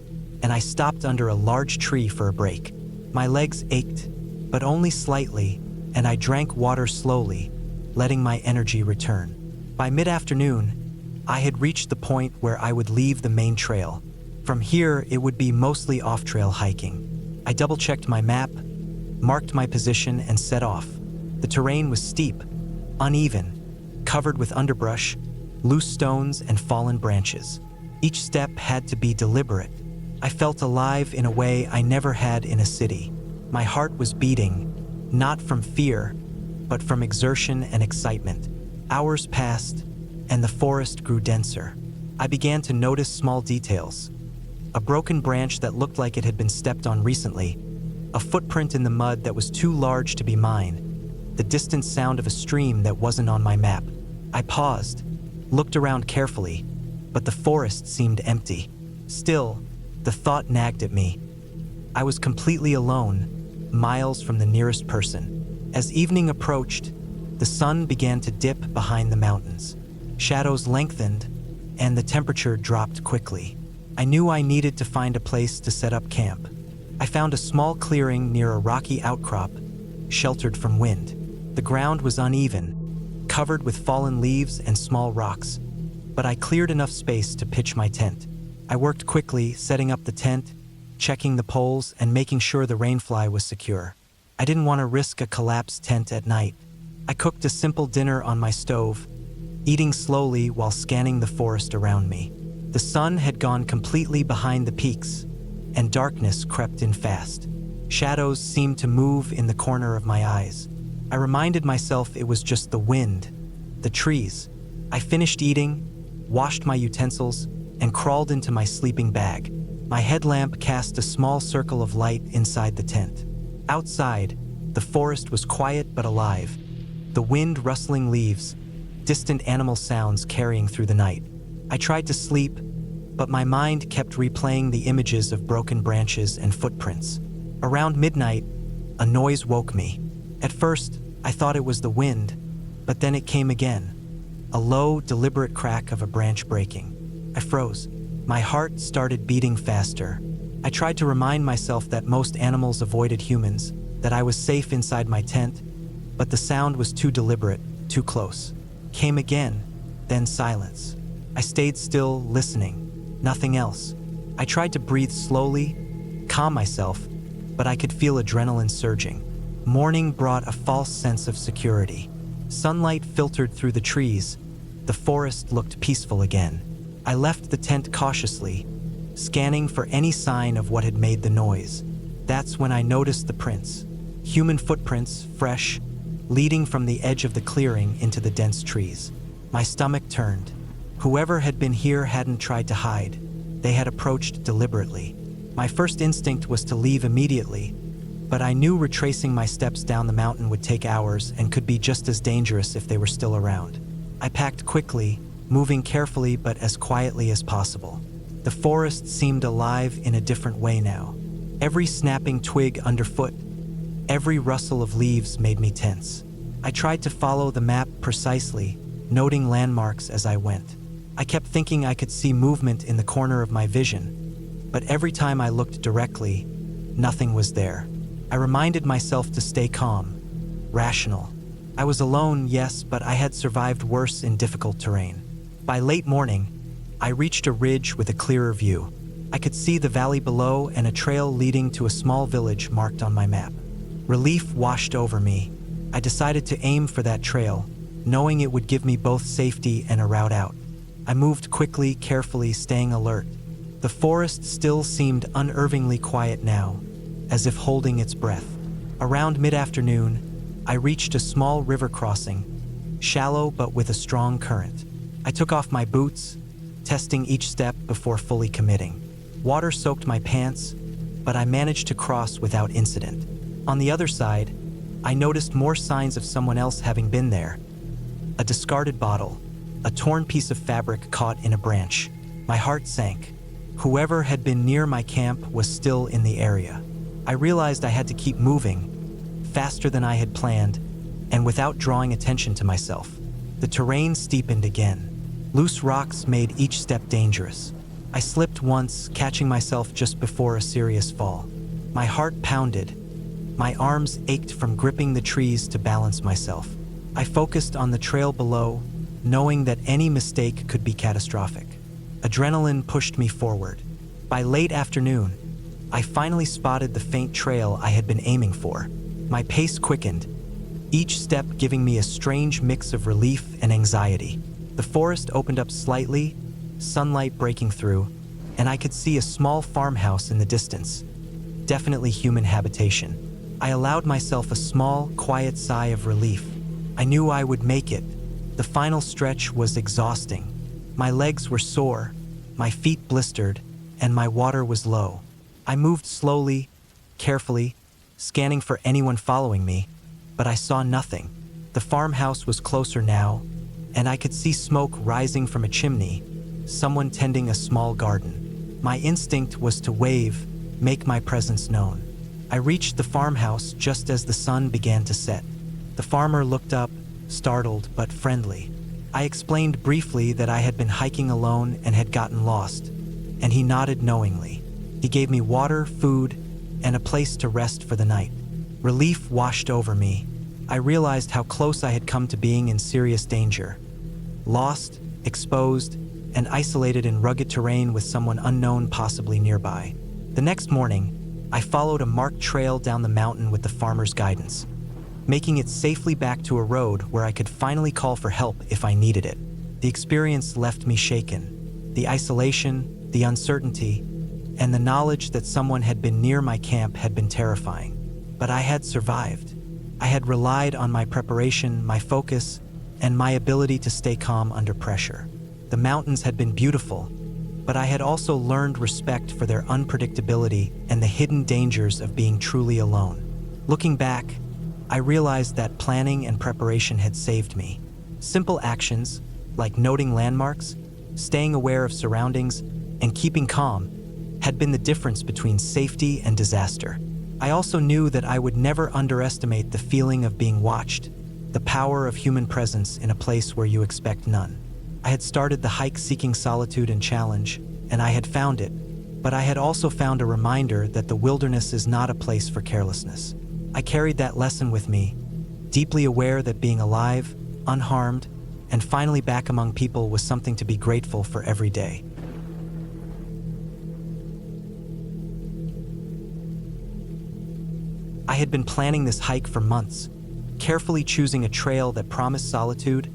Speaker 1: and I stopped under a large tree for a break. My legs ached, but only slightly, and I drank water slowly, letting my energy return. By mid-afternoon, I had reached the point where I would leave the main trail. From here, it would be mostly off-trail hiking. I double-checked my map, marked my position, and set off. The terrain was steep, uneven, covered with underbrush, loose stones, and fallen branches. Each step had to be deliberate. I felt alive in a way I never had in a city. My heart was beating, not from fear, but from exertion and excitement. Hours passed, and the forest grew denser. I began to notice small details. A broken branch that looked like it had been stepped on recently, a footprint in the mud that was too large to be mine, the distant sound of a stream that wasn't on my map. I paused, looked around carefully, but the forest seemed empty. Still, the thought nagged at me. I was completely alone, miles from the nearest person. As evening approached, the sun began to dip behind the mountains. Shadows lengthened, and the temperature dropped quickly. I knew I needed to find a place to set up camp. I found a small clearing near a rocky outcrop, sheltered from wind. The ground was uneven, covered with fallen leaves and small rocks, but I cleared enough space to pitch my tent. I worked quickly, setting up the tent, checking the poles, and making sure the rainfly was secure. I didn't want to risk a collapsed tent at night. I cooked a simple dinner on my stove, eating slowly while scanning the forest around me. The sun had gone completely behind the peaks, and darkness crept in fast. Shadows seemed to move in the corner of my eyes. I reminded myself it was just the wind, the trees. I finished eating, washed my utensils, and crawled into my sleeping bag. My headlamp cast a small circle of light inside the tent. Outside, the forest was quiet but alive. The wind rustling leaves, distant animal sounds carrying through the night. I tried to sleep, but my mind kept replaying the images of broken branches and footprints. Around midnight, a noise woke me. At first, I thought it was the wind, but then it came again. A low, deliberate crack of a branch breaking. I froze. My heart started beating faster. I tried to remind myself that most animals avoided humans, that I was safe inside my tent, but the sound was too deliberate, too close. Came again, then silence. I stayed still, listening. Nothing else. I tried to breathe slowly, calm myself, but I could feel adrenaline surging. Morning brought a false sense of security. Sunlight filtered through the trees. The forest looked peaceful again. I left the tent cautiously, scanning for any sign of what had made the noise. That's when I noticed the prints. Human footprints, fresh, leading from the edge of the clearing into the dense trees. My stomach turned. Whoever had been here hadn't tried to hide. They had approached deliberately. My first instinct was to leave immediately, but I knew retracing my steps down the mountain would take hours and could be just as dangerous if they were still around. I packed quickly, moving carefully but as quietly as possible. The forest seemed alive in a different way now. Every snapping twig underfoot, every rustle of leaves made me tense. I tried to follow the map precisely, noting landmarks as I went. I kept thinking I could see movement in the corner of my vision, but every time I looked directly, nothing was there. I reminded myself to stay calm, rational. I was alone, yes, but I had survived worse in difficult terrain. By late morning, I reached a ridge with a clearer view. I could see the valley below and a trail leading to a small village marked on my map. Relief washed over me. I decided to aim for that trail, knowing it would give me both safety and a route out. I moved quickly, carefully, staying alert. The forest still seemed unnervingly quiet now, as if holding its breath. Around mid-afternoon, I reached a small river crossing, shallow but with a strong current. I took off my boots, testing each step before fully committing. Water soaked my pants, but I managed to cross without incident. On the other side, I noticed more signs of someone else having been there. A discarded bottle, a torn piece of fabric caught in a branch. My heart sank. Whoever had been near my camp was still in the area. I realized I had to keep moving, faster than I had planned, and without drawing attention to myself. The terrain steepened again. Loose rocks made each step dangerous. I slipped once, catching myself just before a serious fall. My heart pounded. My arms ached from gripping the trees to balance myself. I focused on the trail below, knowing that any mistake could be catastrophic. Adrenaline pushed me forward. By late afternoon, I finally spotted the faint trail I had been aiming for. My pace quickened, each step giving me a strange mix of relief and anxiety. The forest opened up slightly, sunlight breaking through, and I could see a small farmhouse in the distance. Definitely human habitation. I allowed myself a small, quiet sigh of relief. I knew I would make it. The final stretch was exhausting. My legs were sore, my feet blistered, and my water was low. I moved slowly, carefully, scanning for anyone following me, but I saw nothing. The farmhouse was closer now, and I could see smoke rising from a chimney, someone tending a small garden. My instinct was to wave, make my presence known. I reached the farmhouse just as the sun began to set. The farmer looked up, startled but friendly. I explained briefly that I had been hiking alone and had gotten lost, and he nodded knowingly. He gave me water, food, and a place to rest for the night. Relief washed over me. I realized how close I had come to being in serious danger. Lost, exposed, and isolated in rugged terrain with someone unknown possibly nearby. The next morning, I followed a marked trail down the mountain with the farmer's guidance, making it safely back to a road where I could finally call for help if I needed it. The experience left me shaken. The isolation, the uncertainty, and the knowledge that someone had been near my camp had been terrifying. But I had survived. I had relied on my preparation, my focus, and my ability to stay calm under pressure. The mountains had been beautiful, but I had also learned respect for their unpredictability and the hidden dangers of being truly alone. Looking back, I realized that planning and preparation had saved me. Simple actions, like noting landmarks, staying aware of surroundings, and keeping calm, had been the difference between safety and disaster. I also knew that I would never underestimate the feeling of being watched, the power of human presence in a place where you expect none. I had started the hike seeking solitude and challenge, and I had found it, but I had also found a reminder that the wilderness is not a place for carelessness. I carried that lesson with me, deeply aware that being alive, unharmed, and finally back among people was something to be grateful for every day. I had been planning this hike for months, carefully choosing a trail that promised solitude,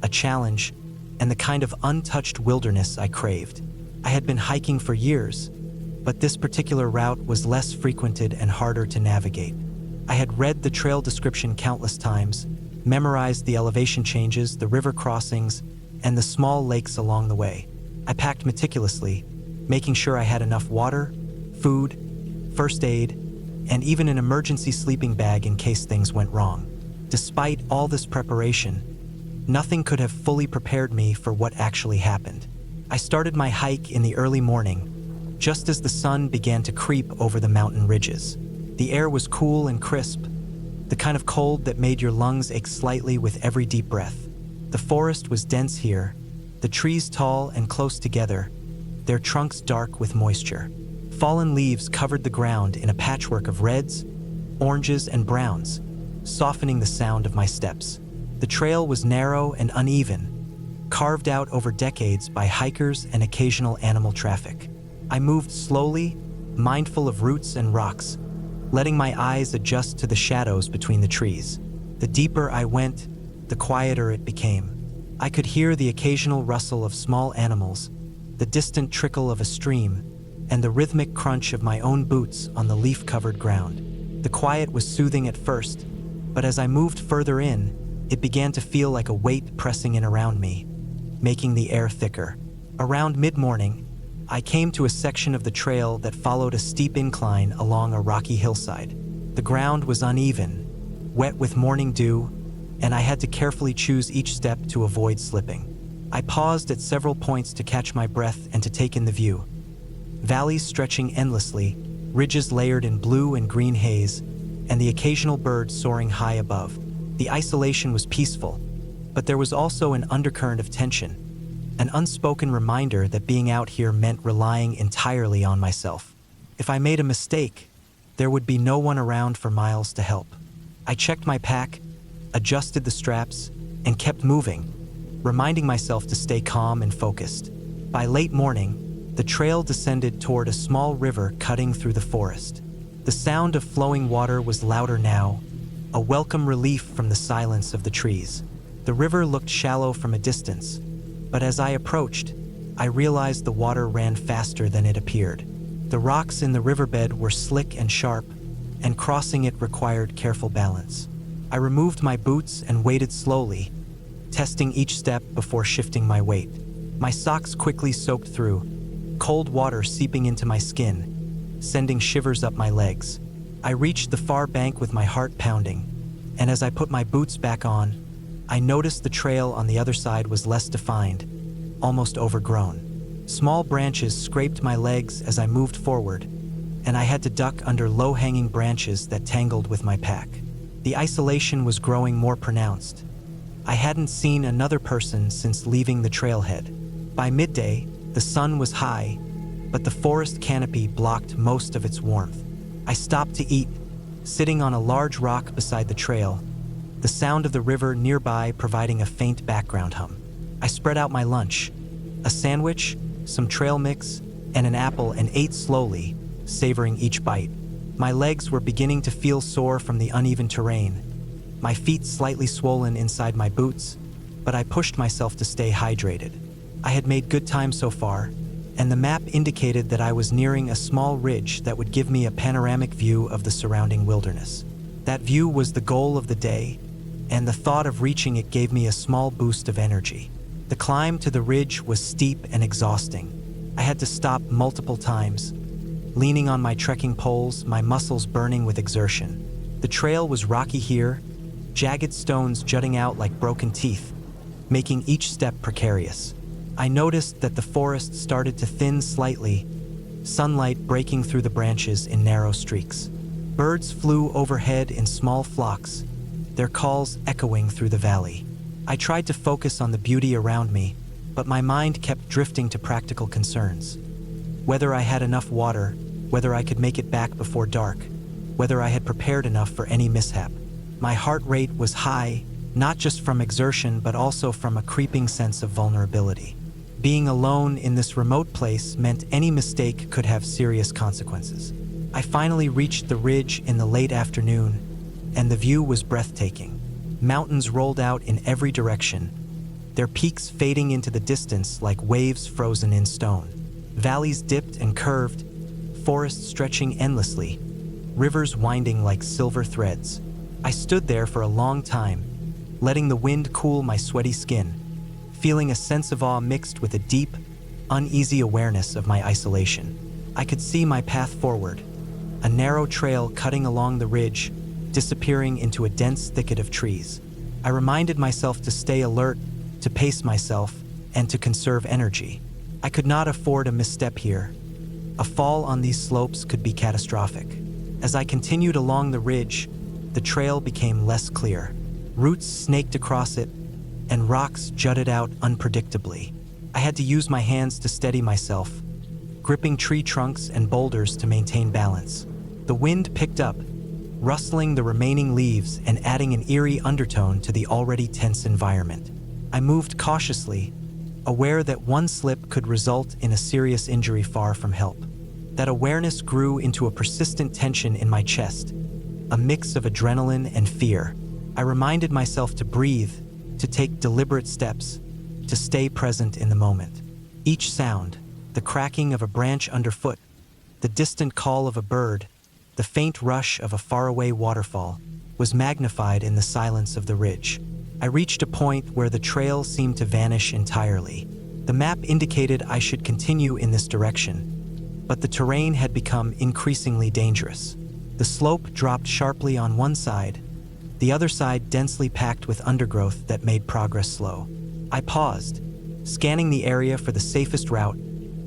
Speaker 1: a challenge, and the kind of untouched wilderness I craved. I had been hiking for years, but this particular route was less frequented and harder to navigate. I had read the trail description countless times, memorized the elevation changes, the river crossings, and the small lakes along the way. I packed meticulously, making sure I had enough water, food, first aid, and even an emergency sleeping bag in case things went wrong. Despite all this preparation, nothing could have fully prepared me for what actually happened. I started my hike in the early morning, just as the sun began to creep over the mountain ridges. The air was cool and crisp, the kind of cold that made your lungs ache slightly with every deep breath. The forest was dense here, the trees tall and close together, their trunks dark with moisture. Fallen leaves covered the ground in a patchwork of reds, oranges, and browns, softening the sound of my steps. The trail was narrow and uneven, carved out over decades by hikers and occasional animal traffic. I moved slowly, mindful of roots and rocks, letting my eyes adjust to the shadows between the trees. The deeper I went, the quieter it became. I could hear the occasional rustle of small animals, the distant trickle of a stream, and the rhythmic crunch of my own boots on the leaf-covered ground. The quiet was soothing at first, but as I moved further in, it began to feel like a weight pressing in around me, making the air thicker. Around mid-morning, I came to a section of the trail that followed a steep incline along a rocky hillside. The ground was uneven, wet with morning dew, and I had to carefully choose each step to avoid slipping. I paused at several points to catch my breath and to take in the view. Valleys stretching endlessly, ridges layered in blue and green haze, and the occasional bird soaring high above. The isolation was peaceful, but there was also an undercurrent of tension, an unspoken reminder that being out here meant relying entirely on myself. If I made a mistake, there would be no one around for miles to help. I checked my pack, adjusted the straps, and kept moving, reminding myself to stay calm and focused. By late morning, the trail descended toward a small river cutting through the forest. The sound of flowing water was louder now, a welcome relief from the silence of the trees. The river looked shallow from a distance, but as I approached, I realized the water ran faster than it appeared. The rocks in the riverbed were slick and sharp, and crossing it required careful balance. I removed my boots and waded slowly, testing each step before shifting my weight. My socks quickly soaked through, cold water seeping into my skin, sending shivers up my legs. I reached the far bank with my heart pounding, and as I put my boots back on, I noticed the trail on the other side was less defined, almost overgrown. Small branches scraped my legs as I moved forward, and I had to duck under low-hanging branches that tangled with my pack. The isolation was growing more pronounced. I hadn't seen another person since leaving the trailhead. By midday, the sun was high, but the forest canopy blocked most of its warmth. I stopped to eat, sitting on a large rock beside the trail, the sound of the river nearby providing a faint background hum. I spread out my lunch, a sandwich, some trail mix, and an apple, and ate slowly, savoring each bite. My legs were beginning to feel sore from the uneven terrain, my feet slightly swollen inside my boots, but I pushed myself to stay hydrated. I had made good time so far, and the map indicated that I was nearing a small ridge that would give me a panoramic view of the surrounding wilderness. That view was the goal of the day, and the thought of reaching it gave me a small boost of energy. The climb to the ridge was steep and exhausting. I had to stop multiple times, leaning on my trekking poles, my muscles burning with exertion. The trail was rocky here, jagged stones jutting out like broken teeth, making each step precarious. I noticed that the forest started to thin slightly, sunlight breaking through the branches in narrow streaks. Birds flew overhead in small flocks, their calls echoing through the valley. I tried to focus on the beauty around me, but my mind kept drifting to practical concerns. Whether I had enough water, whether I could make it back before dark, whether I had prepared enough for any mishap. My heart rate was high, not just from exertion but also from a creeping sense of vulnerability. Being alone in this remote place meant any mistake could have serious consequences. I finally reached the ridge in the late afternoon, and the view was breathtaking. Mountains rolled out in every direction, their peaks fading into the distance like waves frozen in stone. Valleys dipped and curved, forests stretching endlessly, rivers winding like silver threads. I stood there for a long time, letting the wind cool my sweaty skin, feeling a sense of awe mixed with a deep, uneasy awareness of my isolation. I could see my path forward, a narrow trail cutting along the ridge, disappearing into a dense thicket of trees. I reminded myself to stay alert, to pace myself, and to conserve energy. I could not afford a misstep here. A fall on these slopes could be catastrophic. As I continued along the ridge, the trail became less clear. Roots snaked across it, and rocks jutted out unpredictably. I had to use my hands to steady myself, gripping tree trunks and boulders to maintain balance. The wind picked up, rustling the remaining leaves and adding an eerie undertone to the already tense environment. I moved cautiously, aware that one slip could result in a serious injury far from help. That awareness grew into a persistent tension in my chest, a mix of adrenaline and fear. I reminded myself to breathe, to take deliberate steps, to stay present in the moment. Each sound, the cracking of a branch underfoot, the distant call of a bird, the faint rush of a faraway waterfall, was magnified in the silence of the ridge. I reached a point where the trail seemed to vanish entirely. The map indicated I should continue in this direction, but the terrain had become increasingly dangerous. The slope dropped sharply on one side, the other side densely packed with undergrowth that made progress slow. I paused, scanning the area for the safest route,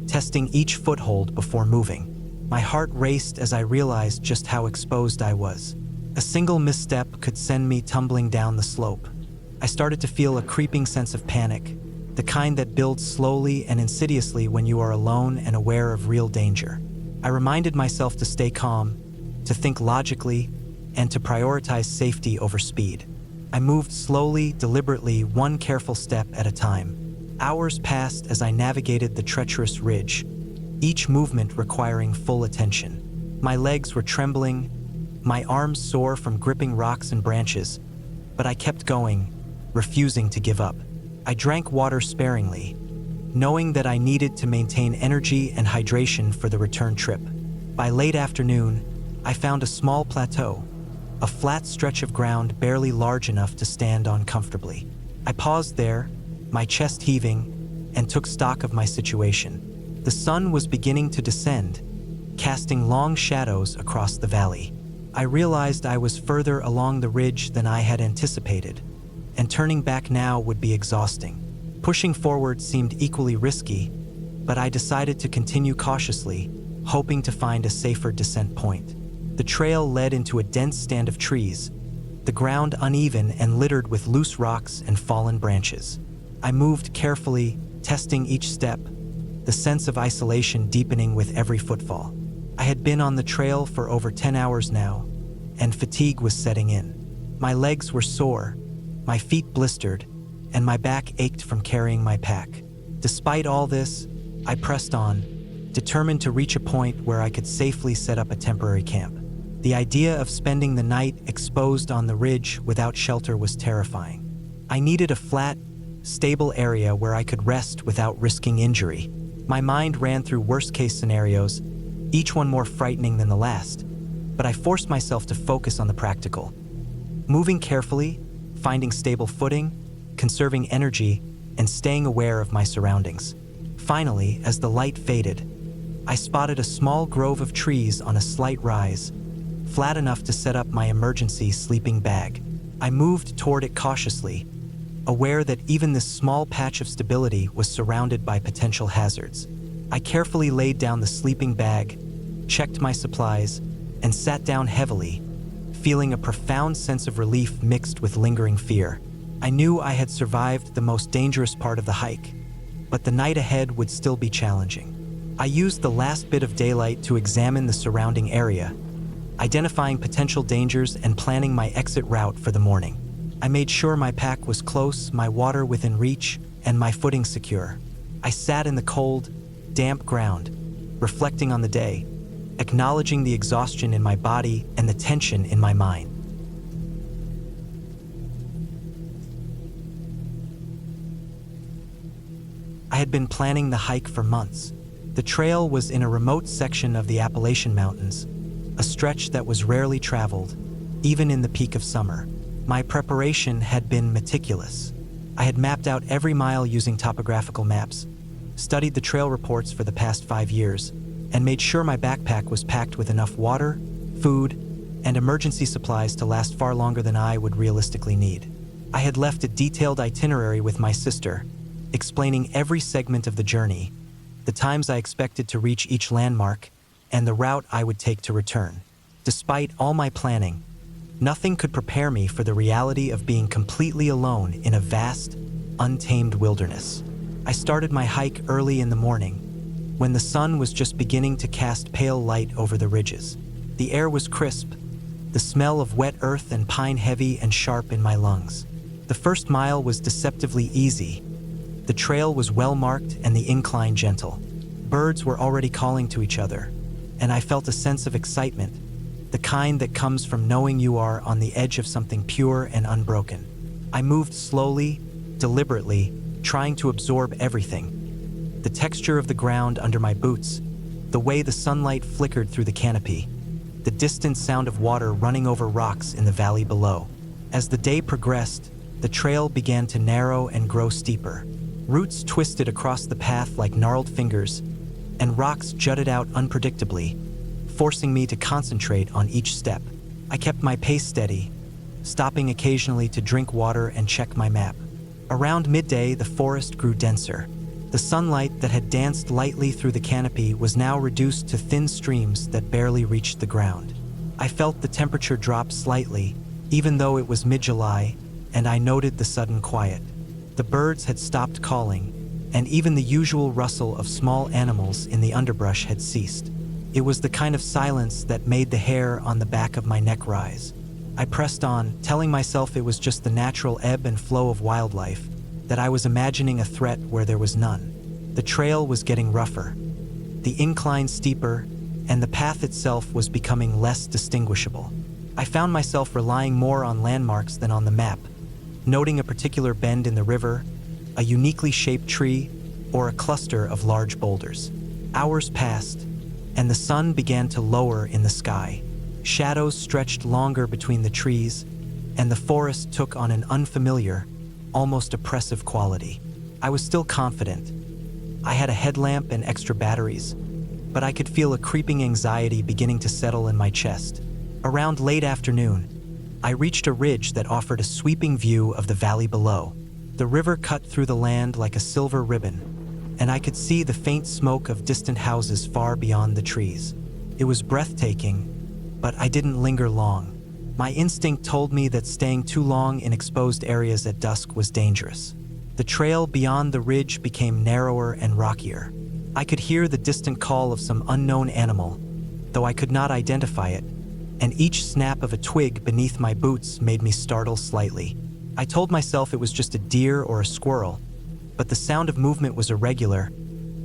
Speaker 1: testing each foothold before moving. My heart raced as I realized just how exposed I was. A single misstep could send me tumbling down the slope. I started to feel a creeping sense of panic, the kind that builds slowly and insidiously when you are alone and aware of real danger. I reminded myself to stay calm, to think logically, and to prioritize safety over speed. I moved slowly, deliberately, one careful step at a time. Hours passed as I navigated the treacherous ridge, each movement requiring full attention. My legs were trembling, my arms sore from gripping rocks and branches, but I kept going, refusing to give up. I drank water sparingly, knowing that I needed to maintain energy and hydration for the return trip. By late afternoon, I found a small plateau, a flat stretch of ground barely large enough to stand on comfortably. I paused there, my chest heaving, and took stock of my situation. The sun was beginning to descend, casting long shadows across the valley. I realized I was further along the ridge than I had anticipated, and turning back now would be exhausting. Pushing forward seemed equally risky, but I decided to continue cautiously, hoping to find a safer descent point. The trail led into a dense stand of trees, the ground uneven and littered with loose rocks and fallen branches. I moved carefully, testing each step, the sense of isolation deepening with every footfall. I had been on the trail for over 10 hours now, and fatigue was setting in. My legs were sore, my feet blistered, and my back ached from carrying my pack. Despite all this, I pressed on, determined to reach a point where I could safely set up a temporary camp. The idea of spending the night exposed on the ridge without shelter was terrifying. I needed a flat, stable area where I could rest without risking injury. My mind ran through worst-case scenarios, each one more frightening than the last, but I forced myself to focus on the practical. Moving carefully, finding stable footing, conserving energy, and staying aware of my surroundings. Finally, as the light faded, I spotted a small grove of trees on a slight rise, flat enough to set up my emergency sleeping bag. I moved toward it cautiously, aware that even this small patch of stability was surrounded by potential hazards. I carefully laid down the sleeping bag, checked my supplies, and sat down heavily, feeling a profound sense of relief mixed with lingering fear. I knew I had survived the most dangerous part of the hike, but the night ahead would still be challenging. I used the last bit of daylight to examine the surrounding area, identifying potential dangers and planning my exit route for the morning. I made sure my pack was close, my water within reach, and my footing secure. I sat in the cold, damp ground, reflecting on the day, acknowledging the exhaustion in my body and the tension in my mind. I had been planning the hike for months. The trail was in a remote section of the Appalachian Mountains, a stretch that was rarely traveled, even in the peak of summer. My preparation had been meticulous. I had mapped out every mile using topographical maps, studied the trail reports for the past 5 years, and made sure my backpack was packed with enough water, food, and emergency supplies to last far longer than I would realistically need. I had left a detailed itinerary with my sister, explaining every segment of the journey, the times I expected to reach each landmark, and the route I would take to return. Despite all my planning, nothing could prepare me for the reality of being completely alone in a vast, untamed wilderness. I started my hike early in the morning, when the sun was just beginning to cast pale light over the ridges. The air was crisp, the smell of wet earth and pine heavy and sharp in my lungs. The first mile was deceptively easy. The trail was well marked and the incline gentle. Birds were already calling to each other, and I felt a sense of excitement, the kind that comes from knowing you are on the edge of something pure and unbroken. I moved slowly, deliberately, trying to absorb everything. The texture of the ground under my boots, the way the sunlight flickered through the canopy, the distant sound of water running over rocks in the valley below. As the day progressed, the trail began to narrow and grow steeper. Roots twisted across the path like gnarled fingers, and rocks jutted out unpredictably, forcing me to concentrate on each step. I kept my pace steady, stopping occasionally to drink water and check my map. Around midday, the forest grew denser. The sunlight that had danced lightly through the canopy was now reduced to thin streams that barely reached the ground. I felt the temperature drop slightly, even though it was mid-July, and I noted the sudden quiet. The birds had stopped calling, and even the usual rustle of small animals in the underbrush had ceased. It was the kind of silence that made the hair on the back of my neck rise. I pressed on, telling myself it was just the natural ebb and flow of wildlife, that I was imagining a threat where there was none. The trail was getting rougher, the incline steeper, and the path itself was becoming less distinguishable. I found myself relying more on landmarks than on the map, noting a particular bend in the river, a uniquely shaped tree, or a cluster of large boulders. Hours passed, and the sun began to lower in the sky. Shadows stretched longer between the trees, and the forest took on an unfamiliar, almost oppressive quality. I was still confident. I had a headlamp and extra batteries, but I could feel a creeping anxiety beginning to settle in my chest. Around late afternoon, I reached a ridge that offered a sweeping view of the valley below. The river cut through the land like a silver ribbon, and I could see the faint smoke of distant houses far beyond the trees. It was breathtaking, but I didn't linger long. My instinct told me that staying too long in exposed areas at dusk was dangerous. The trail beyond the ridge became narrower and rockier. I could hear the distant call of some unknown animal, though I could not identify it, and each snap of a twig beneath my boots made me startle slightly. I told myself it was just a deer or a squirrel, but the sound of movement was irregular,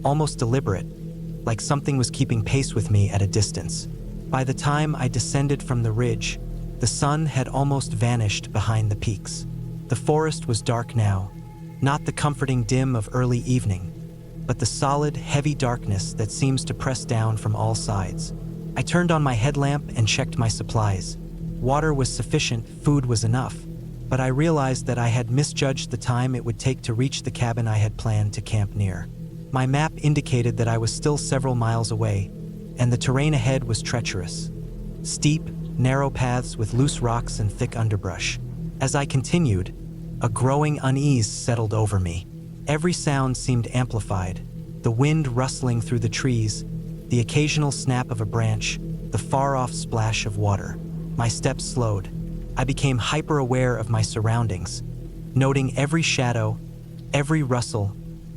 Speaker 1: almost deliberate, like something was keeping pace with me at a distance. By the time I descended from the ridge, the sun had almost vanished behind the peaks. The forest was dark now, not the comforting dim of early evening, but the solid, heavy darkness that seems to press down from all sides. I turned on my headlamp and checked my supplies. Water was sufficient, food was enough, but I realized that I had misjudged the time it would take to reach the cabin I had planned to camp near. My map indicated that I was still several miles away, and the terrain ahead was treacherous. Steep, narrow paths with loose rocks and thick underbrush. As I continued, a growing unease settled over me. Every sound seemed amplified, the wind rustling through the trees, the occasional snap of a branch, the far-off splash of water. My steps slowed. I became hyper-aware of my surroundings, noting every shadow, every rustle,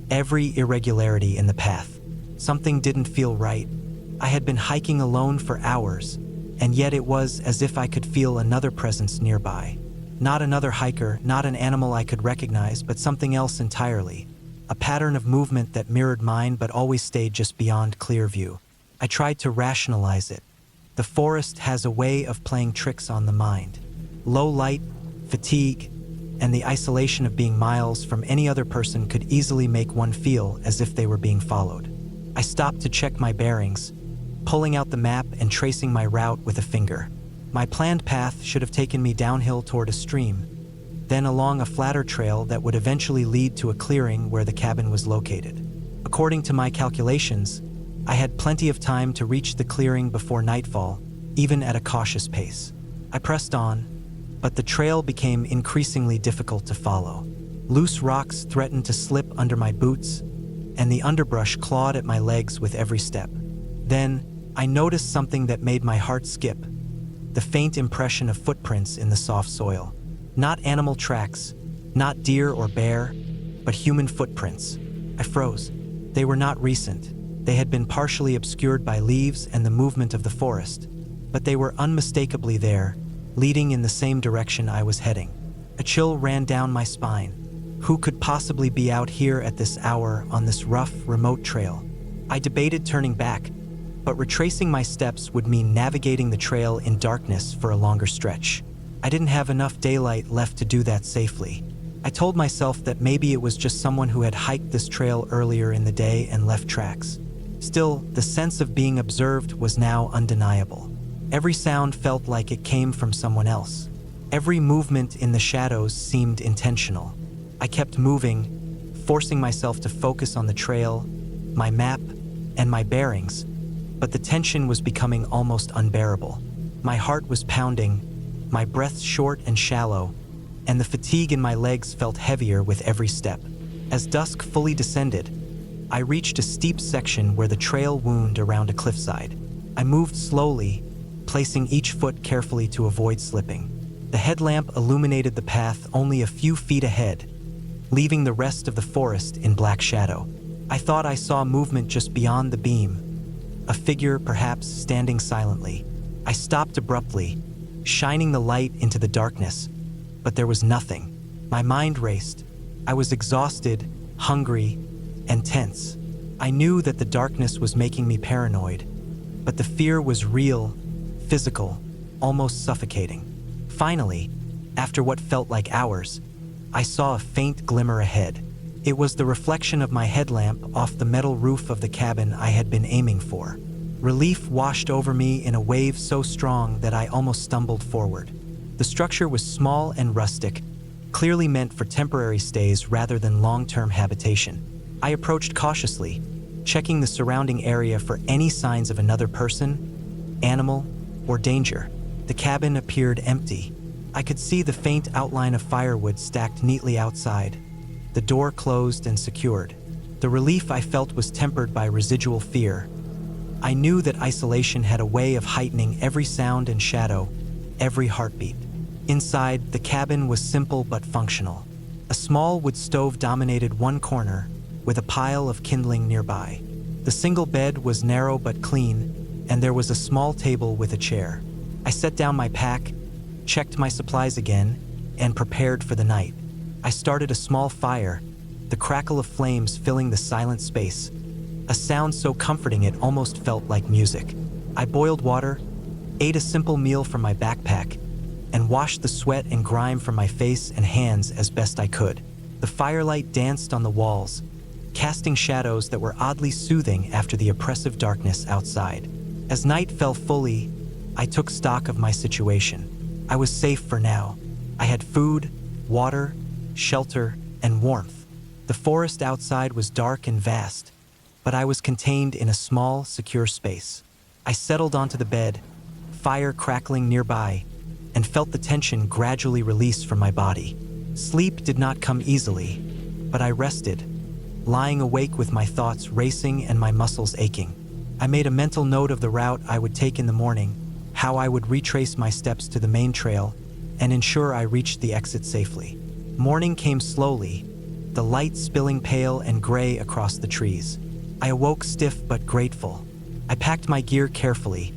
Speaker 1: every irregularity in the path. Something didn't feel right. I had been hiking alone for hours, and yet it was as if I could feel another presence nearby. Not another hiker, not an animal I could recognize, but something else entirely. A pattern of movement that mirrored mine but always stayed just beyond clear view. I tried to rationalize it. The forest has a way of playing tricks on the mind. Low light, fatigue, and the isolation of being miles from any other person could easily make one feel as if they were being followed. I stopped to check my bearings, pulling out the map and tracing my route with a finger. My planned path should have taken me downhill toward a stream, then along a flatter trail that would eventually lead to a clearing where the cabin was located. According to my calculations, I had plenty of time to reach the clearing before nightfall, even at a cautious pace. I pressed on, but the trail became increasingly difficult to follow. Loose rocks threatened to slip under my boots, and the underbrush clawed at my legs with every step. Then, I noticed something that made my heart skip. The faint impression of footprints in the soft soil. Not animal tracks, not deer or bear, but human footprints. I froze. They were not recent. They had been partially obscured by leaves and the movement of the forest, but they were unmistakably there, leading in the same direction I was heading. A chill ran down my spine. Who could possibly be out here at this hour on this rough, remote trail? I debated turning back, but retracing my steps would mean navigating the trail in darkness for a longer stretch. I didn't have enough daylight left to do that safely. I told myself that maybe it was just someone who had hiked this trail earlier in the day and left tracks. Still, the sense of being observed was now undeniable. Every sound felt like it came from someone else. Every movement in the shadows seemed intentional. I kept moving, forcing myself to focus on the trail, my map, and my bearings, but the tension was becoming almost unbearable. My heart was pounding, my breath short and shallow, and the fatigue in my legs felt heavier with every step. As dusk fully descended, I reached a steep section where the trail wound around a cliffside. I moved slowly, placing each foot carefully to avoid slipping. The headlamp illuminated the path only a few feet ahead, leaving the rest of the forest in black shadow. I thought I saw movement just beyond the beam, a figure perhaps standing silently. I stopped abruptly, shining the light into the darkness, but there was nothing. My mind raced. I was exhausted, hungry, and tense. I knew that the darkness was making me paranoid, but the fear was real, physical, almost suffocating. Finally, after what felt like hours, I saw a faint glimmer ahead. It was the reflection of my headlamp off the metal roof of the cabin I had been aiming for. Relief washed over me in a wave so strong that I almost stumbled forward. The structure was small and rustic, clearly meant for temporary stays rather than long-term habitation. I approached cautiously, checking the surrounding area for any signs of another person, animal, or danger. The cabin appeared empty. I could see the faint outline of firewood stacked neatly outside, the door closed and secured. The relief I felt was tempered by residual fear. I knew that isolation had a way of heightening every sound and shadow, every heartbeat. Inside, the cabin was simple but functional. A small wood stove dominated one corner, with a pile of kindling nearby. The single bed was narrow but clean, and there was a small table with a chair. I set down my pack, checked my supplies again, and prepared for the night. I started a small fire, the crackle of flames filling the silent space, a sound so comforting it almost felt like music. I boiled water, ate a simple meal from my backpack, and washed the sweat and grime from my face and hands as best I could. The firelight danced on the walls, casting shadows that were oddly soothing after the oppressive darkness outside. As night fell fully, I took stock of my situation. I was safe for now. I had food, water, shelter, and warmth. The forest outside was dark and vast, but I was contained in a small, secure space. I settled onto the bed, fire crackling nearby, and felt the tension gradually release from my body. Sleep did not come easily, but I rested, lying awake with my thoughts racing and my muscles aching. I made a mental note of the route I would take in the morning, how I would retrace my steps to the main trail, and ensure I reached the exit safely. Morning came slowly, the light spilling pale and gray across the trees. I awoke stiff but grateful. I packed my gear carefully,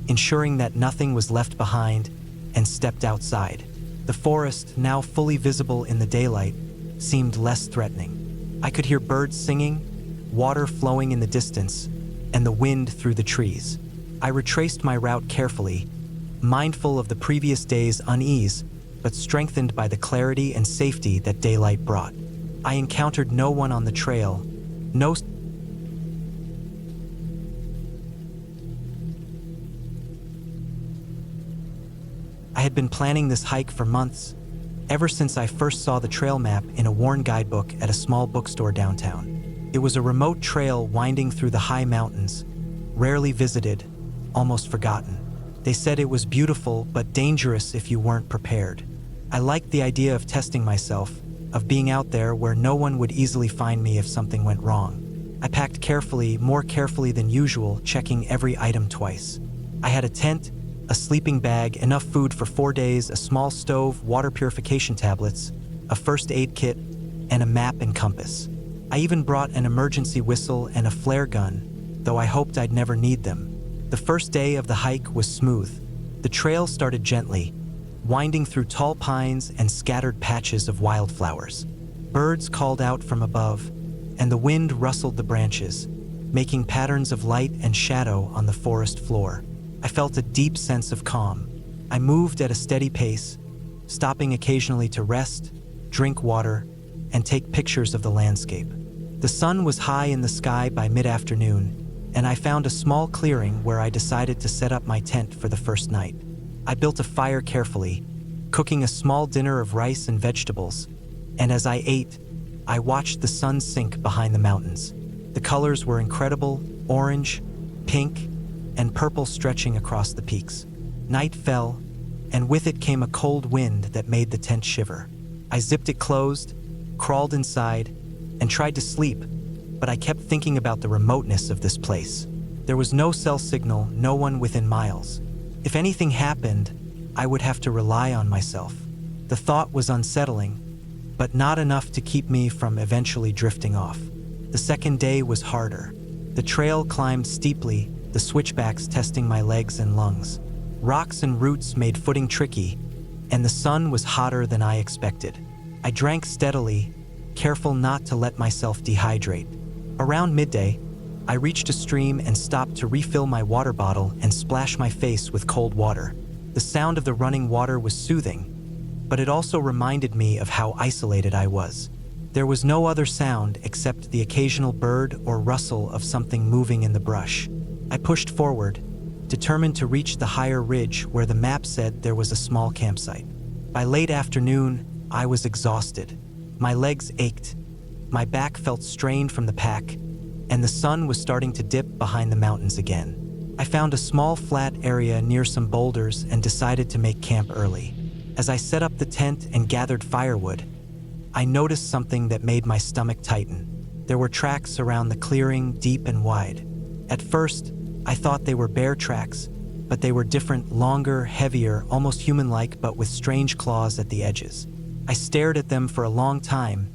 Speaker 1: ensuring that nothing was left behind, and stepped outside. The forest, now fully visible in the daylight, seemed less threatening. I could hear birds singing, water flowing in the distance, and the wind through the trees. I retraced my route carefully, mindful of the previous day's unease, but strengthened by the clarity and safety that daylight brought. I encountered no one on the trail, no I had been planning this hike for months, ever since I first saw the trail map in a worn guidebook at a small bookstore downtown. It was a remote trail winding through the high mountains, rarely visited, almost forgotten. They said it was beautiful but dangerous if you weren't prepared. I liked the idea of testing myself, of being out there where no one would easily find me if something went wrong. I packed carefully, more carefully than usual, checking every item twice. I had a tent, a sleeping bag, enough food for 4 days, a small stove, water purification tablets, a first aid kit, and a map and compass. I even brought an emergency whistle and a flare gun, though I hoped I'd never need them. The first day of the hike was smooth. The trail started gently, winding through tall pines and scattered patches of wildflowers. Birds called out from above, and the wind rustled the branches, making patterns of light and shadow on the forest floor. I felt a deep sense of calm. I moved at a steady pace, stopping occasionally to rest, drink water, and take pictures of the landscape. The sun was high in the sky by mid-afternoon, and I found a small clearing where I decided to set up my tent for the first night. I built a fire carefully, cooking a small dinner of rice and vegetables, and as I ate, I watched the sun sink behind the mountains. The colors were incredible: orange, pink, and purple stretching across the peaks. Night fell, and with it came a cold wind that made the tent shiver. I zipped it closed, crawled inside, and tried to sleep, but I kept thinking about the remoteness of this place. There was no cell signal, no one within miles. If anything happened, I would have to rely on myself. The thought was unsettling, but not enough to keep me from eventually drifting off. The second day was harder. The trail climbed steeply, the switchbacks testing my legs and lungs. Rocks and roots made footing tricky, and the sun was hotter than I expected. I drank steadily, careful not to let myself dehydrate. Around midday, I reached a stream and stopped to refill my water bottle and splash my face with cold water. The sound of the running water was soothing, but it also reminded me of how isolated I was. There was no other sound except the occasional bird or rustle of something moving in the brush. I pushed forward, determined to reach the higher ridge where the map said there was a small campsite. By late afternoon, I was exhausted. My legs ached, my back felt strained from the pack, and the sun was starting to dip behind the mountains again. I found a small flat area near some boulders and decided to make camp early. As I set up the tent and gathered firewood, I noticed something that made my stomach tighten. There were tracks around the clearing, deep and wide. At first, I thought they were bear tracks, but they were different, longer, heavier, almost human-like, but with strange claws at the edges. I stared at them for a long time,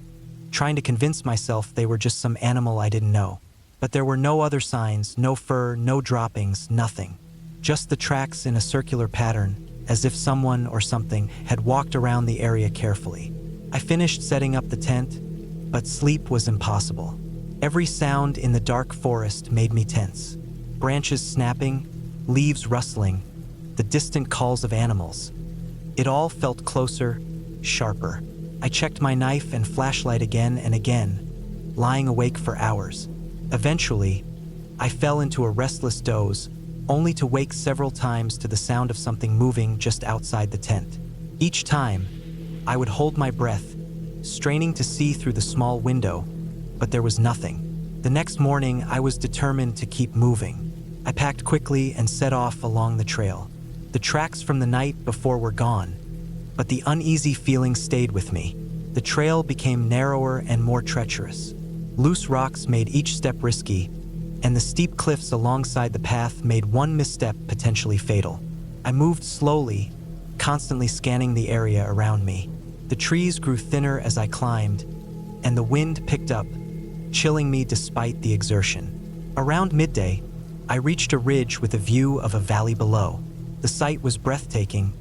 Speaker 1: trying to convince myself they were just some animal I didn't know. But there were no other signs, no fur, no droppings, nothing. Just the tracks in a circular pattern, as if someone or something had walked around the area carefully. I finished setting up the tent, but sleep was impossible. Every sound in the dark forest made me tense. Branches snapping, leaves rustling, the distant calls of animals. It all felt closer, sharper. I checked my knife and flashlight again and again, lying awake for hours. Eventually, I fell into a restless doze, only to wake several times to the sound of something moving just outside the tent. Each time, I would hold my breath, straining to see through the small window, but there was nothing. The next morning, I was determined to keep moving. I packed quickly and set off along the trail. The tracks from the night before were gone, but the uneasy feeling stayed with me. The trail became narrower and more treacherous. Loose rocks made each step risky, and the steep cliffs alongside the path made one misstep potentially fatal. I moved slowly, constantly scanning the area around me. The trees grew thinner as I climbed, and the wind picked up, chilling me despite the exertion. Around midday, I reached a ridge with a view of a valley below. The sight was breathtaking,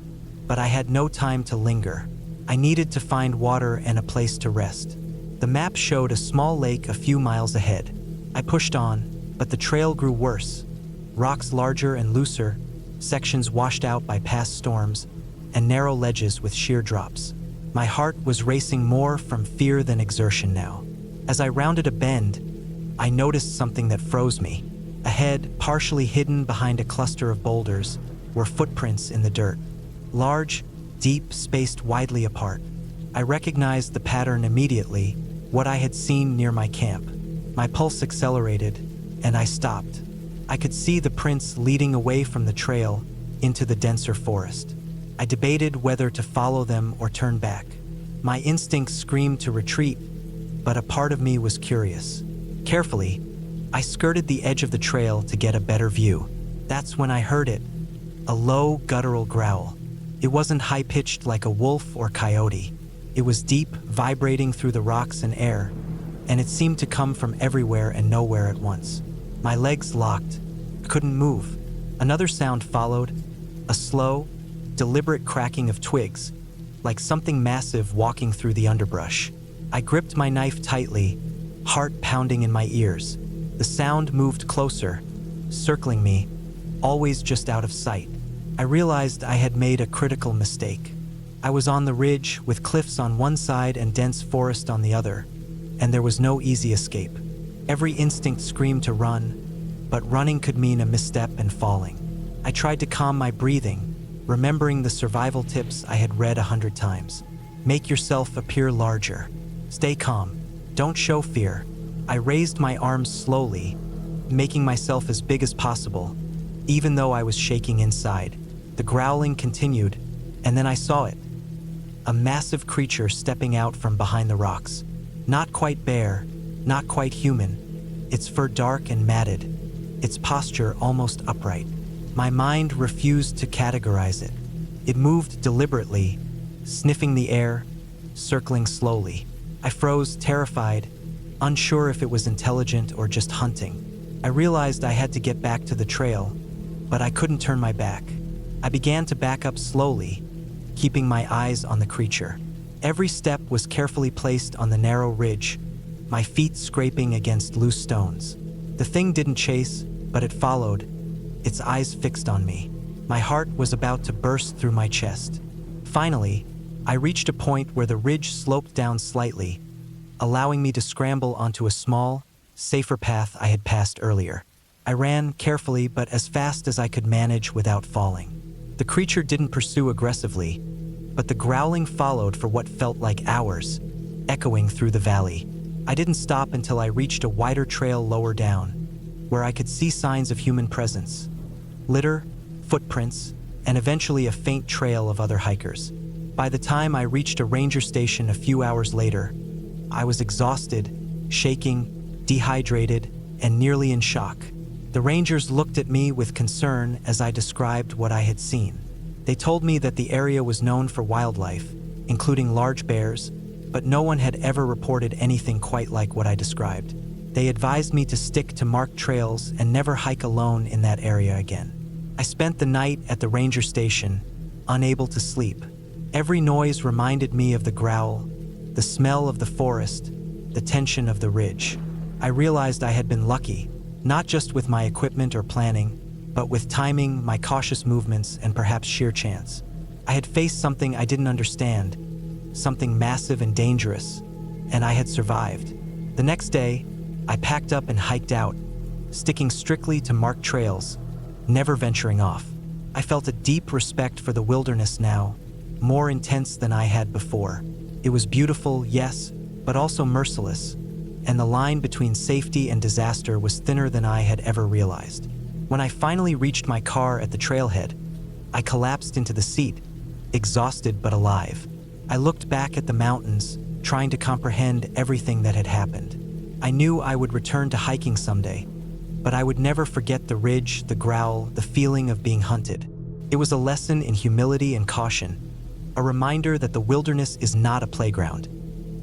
Speaker 1: but I had no time to linger. I needed to find water and a place to rest. The map showed a small lake a few miles ahead. I pushed on, but the trail grew worse. Rocks larger and looser, sections washed out by past storms, and narrow ledges with sheer drops. My heart was racing more from fear than exertion now. As I rounded a bend, I noticed something that froze me. Ahead, partially hidden behind a cluster of boulders, were footprints in the dirt. Large, deep, spaced widely apart. I recognized the pattern immediately, what I had seen near my camp. My pulse accelerated, and I stopped. I could see the prints leading away from the trail into the denser forest. I debated whether to follow them or turn back. My instincts screamed to retreat, but a part of me was curious. Carefully, I skirted the edge of the trail to get a better view. That's when I heard it, a low, guttural growl. It wasn't high-pitched like a wolf or coyote. It was deep, vibrating through the rocks and air, and it seemed to come from everywhere and nowhere at once. My legs locked. I couldn't move. Another sound followed, a slow, deliberate cracking of twigs, like something massive walking through the underbrush. I gripped my knife tightly, heart pounding in my ears. The sound moved closer, circling me, always just out of sight. I realized I had made a critical mistake. I was on the ridge with cliffs on one side and dense forest on the other, and there was no easy escape. Every instinct screamed to run, but running could mean a misstep and falling. I tried to calm my breathing, remembering the survival tips I had read 100 times. Make yourself appear larger. Stay calm. Don't show fear. I raised my arms slowly, making myself as big as possible, even though I was shaking inside. The growling continued, and then I saw it. A massive creature stepping out from behind the rocks. Not quite bear, not quite human. Its fur dark and matted, its posture almost upright. My mind refused to categorize it. It moved deliberately, sniffing the air, circling slowly. I froze, terrified, unsure if it was intelligent or just hunting. I realized I had to get back to the trail, but I couldn't turn my back. I began to back up slowly, keeping my eyes on the creature. Every step was carefully placed on the narrow ridge, my feet scraping against loose stones. The thing didn't chase, but it followed, its eyes fixed on me. My heart was about to burst through my chest. Finally, I reached a point where the ridge sloped down slightly, allowing me to scramble onto a small, safer path I had passed earlier. I ran carefully but as fast as I could manage without falling. The creature didn't pursue aggressively, but the growling followed for what felt like hours, echoing through the valley. I didn't stop until I reached a wider trail lower down, where I could see signs of human presence. Litter, footprints, and eventually a faint trail of other hikers. By the time I reached a ranger station a few hours later, I was exhausted, shaking, dehydrated, and nearly in shock. The rangers looked at me with concern as I described what I had seen. They told me that the area was known for wildlife, including large bears, but no one had ever reported anything quite like what I described. They advised me to stick to marked trails and never hike alone in that area again. I spent the night at the ranger station, unable to sleep. Every noise reminded me of the growl, the smell of the forest, the tension of the ridge. I realized I had been lucky, not just with my equipment or planning, but with timing, my cautious movements, and perhaps sheer chance. I had faced something I didn't understand, something massive and dangerous, and I had survived. The next day, I packed up and hiked out, sticking strictly to marked trails, never venturing off. I felt a deep respect for the wilderness now, more intense than I had before. It was beautiful, yes, but also merciless, and the line between safety and disaster was thinner than I had ever realized. When I finally reached my car at the trailhead, I collapsed into the seat, exhausted but alive. I looked back at the mountains, trying to comprehend everything that had happened. I knew I would return to hiking someday, but I would never forget the ridge, the growl, the feeling of being hunted. It was a lesson in humility and caution, a reminder that the wilderness is not a playground.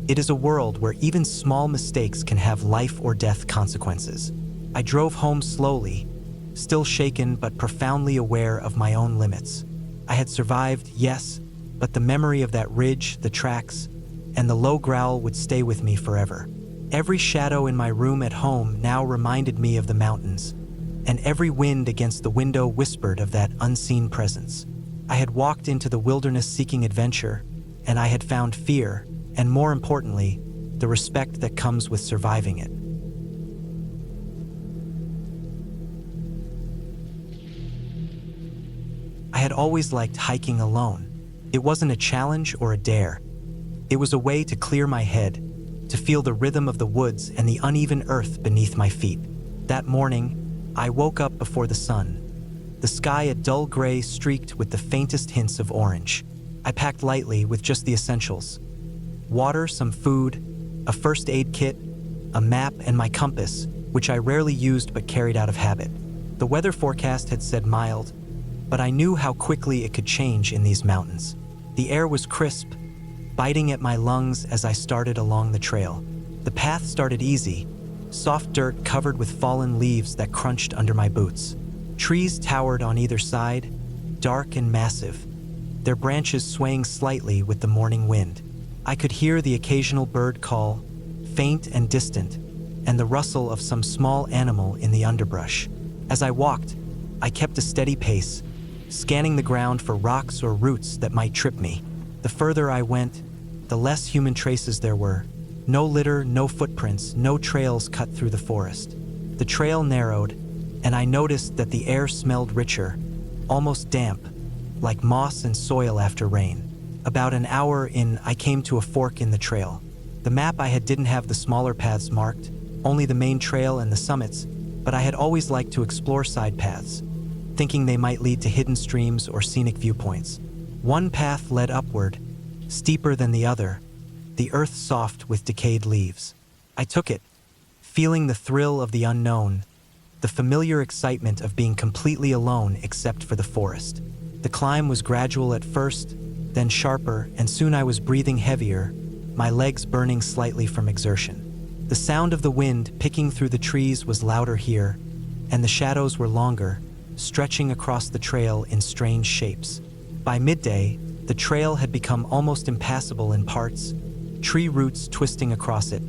Speaker 1: It is a world where even small mistakes can have life or death consequences. I drove home slowly, still shaken but profoundly aware of my own limits. I had survived, yes, but the memory of that ridge, the tracks, and the low growl would stay with me forever. Every shadow in my room at home now reminded me of the mountains, and every wind against the window whispered of that unseen presence. I had walked into the wilderness seeking adventure, and I had found fear, and more importantly, the respect that comes with surviving it. I had always liked hiking alone. It wasn't a challenge or a dare. It was a way to clear my head, to feel the rhythm of the woods and the uneven earth beneath my feet. That morning, I woke up before the sun, the sky a dull gray streaked with the faintest hints of orange. I packed lightly with just the essentials: water, some food, a first aid kit, a map, and my compass, which I rarely used but carried out of habit. The weather forecast had said mild, but I knew how quickly it could change in these mountains. The air was crisp, biting at my lungs as I started along the trail. The path started easy, soft dirt covered with fallen leaves that crunched under my boots. Trees towered on either side, dark and massive, their branches swaying slightly with the morning wind. I could hear the occasional bird call, faint and distant, and the rustle of some small animal in the underbrush. As I walked, I kept a steady pace, scanning the ground for rocks or roots that might trip me. The further I went, the less human traces there were. No litter, no footprints, no trails cut through the forest. The trail narrowed, and I noticed that the air smelled richer, almost damp, like moss and soil after rain. About an hour in, I came to a fork in the trail. The The map I had didn't have the smaller paths marked, only the main trail and the summits, but I had always liked to explore side paths, thinking they might lead to hidden streams or scenic viewpoints. One path led upward, steeper than the other, the earth soft with decayed leaves. I took it, feeling the thrill of the unknown, the familiar excitement of being completely alone except for the forest. The climb was gradual at first, then sharper, and soon I was breathing heavier, my legs burning slightly from exertion. The sound of the wind picking through the trees was louder here, and the shadows were longer, stretching across the trail in strange shapes. By midday, the trail had become almost impassable in parts, tree roots twisting across it,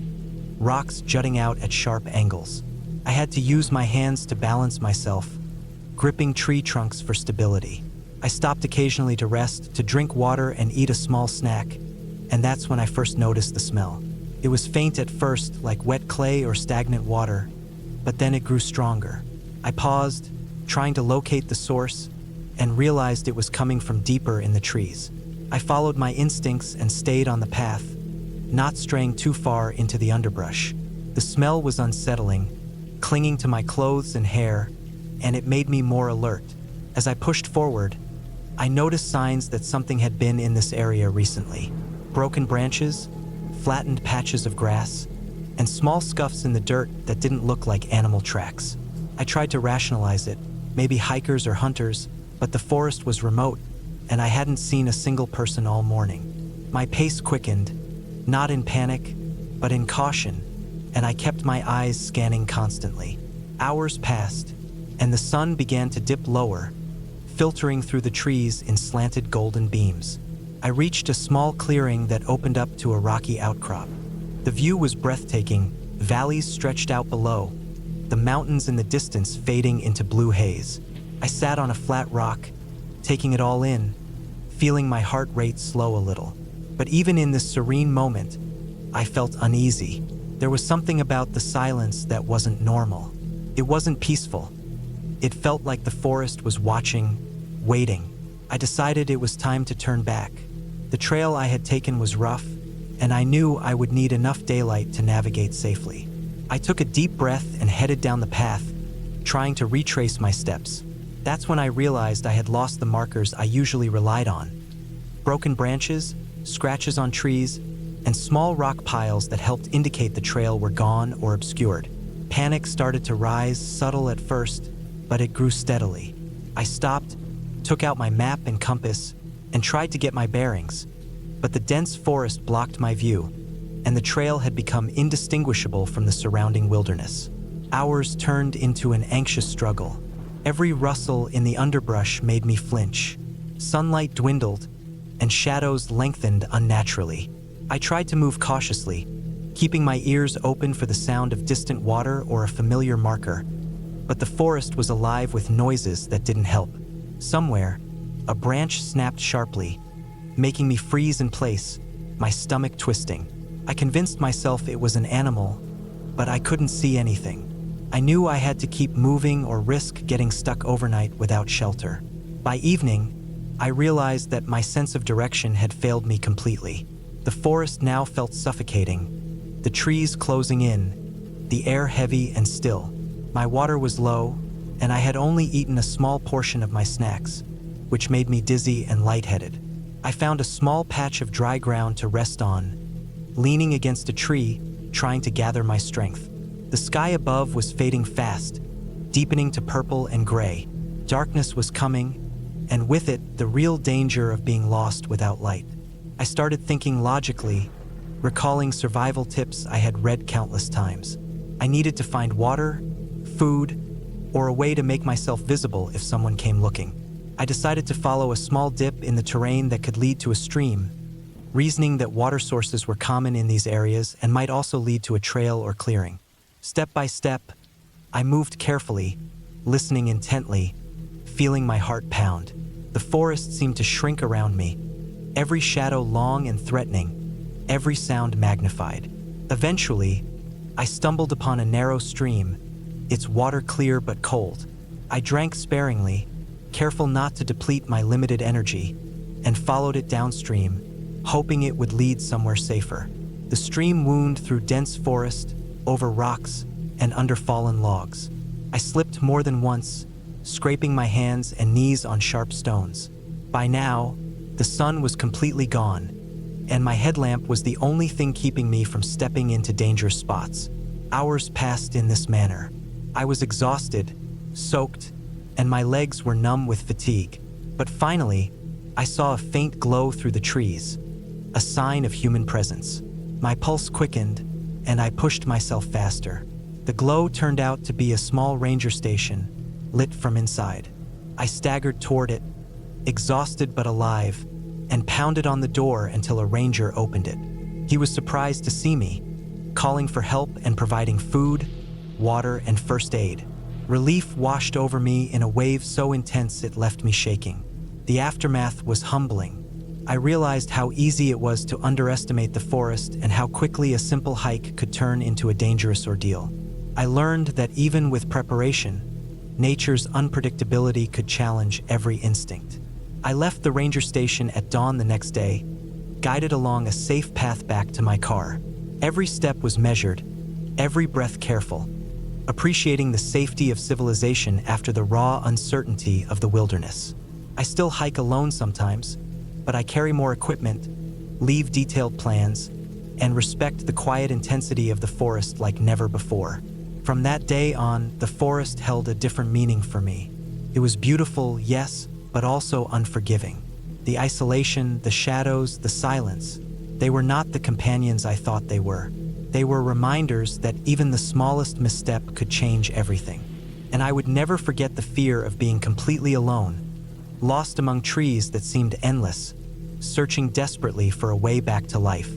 Speaker 1: rocks jutting out at sharp angles. I had to use my hands to balance myself, gripping tree trunks for stability. I stopped occasionally to rest, to drink water and eat a small snack, and that's when I first noticed the smell. It was faint at first, like wet clay or stagnant water, but then it grew stronger. I paused, trying to locate the source, and realized it was coming from deeper in the trees. I followed my instincts and stayed on the path, not straying too far into the underbrush. The smell was unsettling, clinging to my clothes and hair, and it made me more alert. As I pushed forward, I noticed signs that something had been in this area recently. Broken branches, flattened patches of grass, and small scuffs in the dirt that didn't look like animal tracks. I tried to rationalize it, maybe hikers or hunters, but the forest was remote, and I hadn't seen a single person all morning. My pace quickened, not in panic, but in caution, and I kept my eyes scanning constantly. Hours passed, and the sun began to dip lower, filtering through the trees in slanted golden beams. I reached a small clearing that opened up to a rocky outcrop. The view was breathtaking, valleys stretched out below, the mountains in the distance fading into blue haze. I sat on a flat rock, taking it all in, feeling my heart rate slow a little. But even in this serene moment, I felt uneasy. There was something about the silence that wasn't normal. It wasn't peaceful. It felt like the forest was watching, waiting. I decided it was time to turn back. The trail I had taken was rough, and I knew I would need enough daylight to navigate safely. I took a deep breath and headed down the path, trying to retrace my steps. That's when I realized I had lost the markers I usually relied on. Broken branches, scratches on trees, and small rock piles that helped indicate the trail were gone or obscured. Panic started to rise, subtle at first, but it grew steadily. I stopped, took out my map and compass, and tried to get my bearings, but the dense forest blocked my view, and the trail had become indistinguishable from the surrounding wilderness. Hours turned into an anxious struggle. Every rustle in the underbrush made me flinch. Sunlight dwindled, and shadows lengthened unnaturally. I tried to move cautiously, keeping my ears open for the sound of distant water or a familiar marker, but the forest was alive with noises that didn't help. Somewhere, a branch snapped sharply, making me freeze in place, my stomach twisting. I convinced myself it was an animal, but I couldn't see anything. I knew I had to keep moving or risk getting stuck overnight without shelter. By evening, I realized that my sense of direction had failed me completely. The forest now felt suffocating, the trees closing in, the air heavy and still. My water was low, and I had only eaten a small portion of my snacks, which made me dizzy and lightheaded. I found a small patch of dry ground to rest on, leaning against a tree, trying to gather my strength. The sky above was fading fast, deepening to purple and gray. Darkness was coming, and with it, the real danger of being lost without light. I started thinking logically, recalling survival tips I had read countless times. I needed to find water, food, or a way to make myself visible if someone came looking. I decided to follow a small dip in the terrain that could lead to a stream, reasoning that water sources were common in these areas and might also lead to a trail or clearing. Step by step, I moved carefully, listening intently, feeling my heart pound. The forest seemed to shrink around me, every shadow long and threatening, every sound magnified. Eventually, I stumbled upon a narrow stream, its water clear but cold. I drank sparingly, careful not to deplete my limited energy, and followed it downstream, hoping it would lead somewhere safer. The stream wound through dense forest, over rocks, and under fallen logs. I slipped more than once, scraping my hands and knees on sharp stones. By now, the sun was completely gone, and my headlamp was the only thing keeping me from stepping into dangerous spots. Hours passed in this manner. I was exhausted, soaked, and my legs were numb with fatigue. But finally, I saw a faint glow through the trees, a sign of human presence. My pulse quickened, and I pushed myself faster. The glow turned out to be a small ranger station, lit from inside. I staggered toward it, exhausted but alive, and pounded on the door until a ranger opened it. He was surprised to see me, calling for help and providing food, water, and first aid. Relief washed over me in a wave so intense it left me shaking. The aftermath was humbling. I realized how easy it was to underestimate the forest and how quickly a simple hike could turn into a dangerous ordeal. I learned that even with preparation, nature's unpredictability could challenge every instinct. I left the ranger station at dawn the next day, guided along a safe path back to my car. Every step was measured, every breath careful, appreciating the safety of civilization after the raw uncertainty of the wilderness. I still hike alone sometimes, but I carry more equipment, leave detailed plans, and respect the quiet intensity of the forest like never before. From that day on, the forest held a different meaning for me. It was beautiful, yes, but also unforgiving. The isolation, the shadows, the silence, they were not the companions I thought they were. They were reminders that even the smallest misstep could change everything. And I would never forget the fear of being completely alone, lost among trees that seemed endless, searching desperately for a way back to life.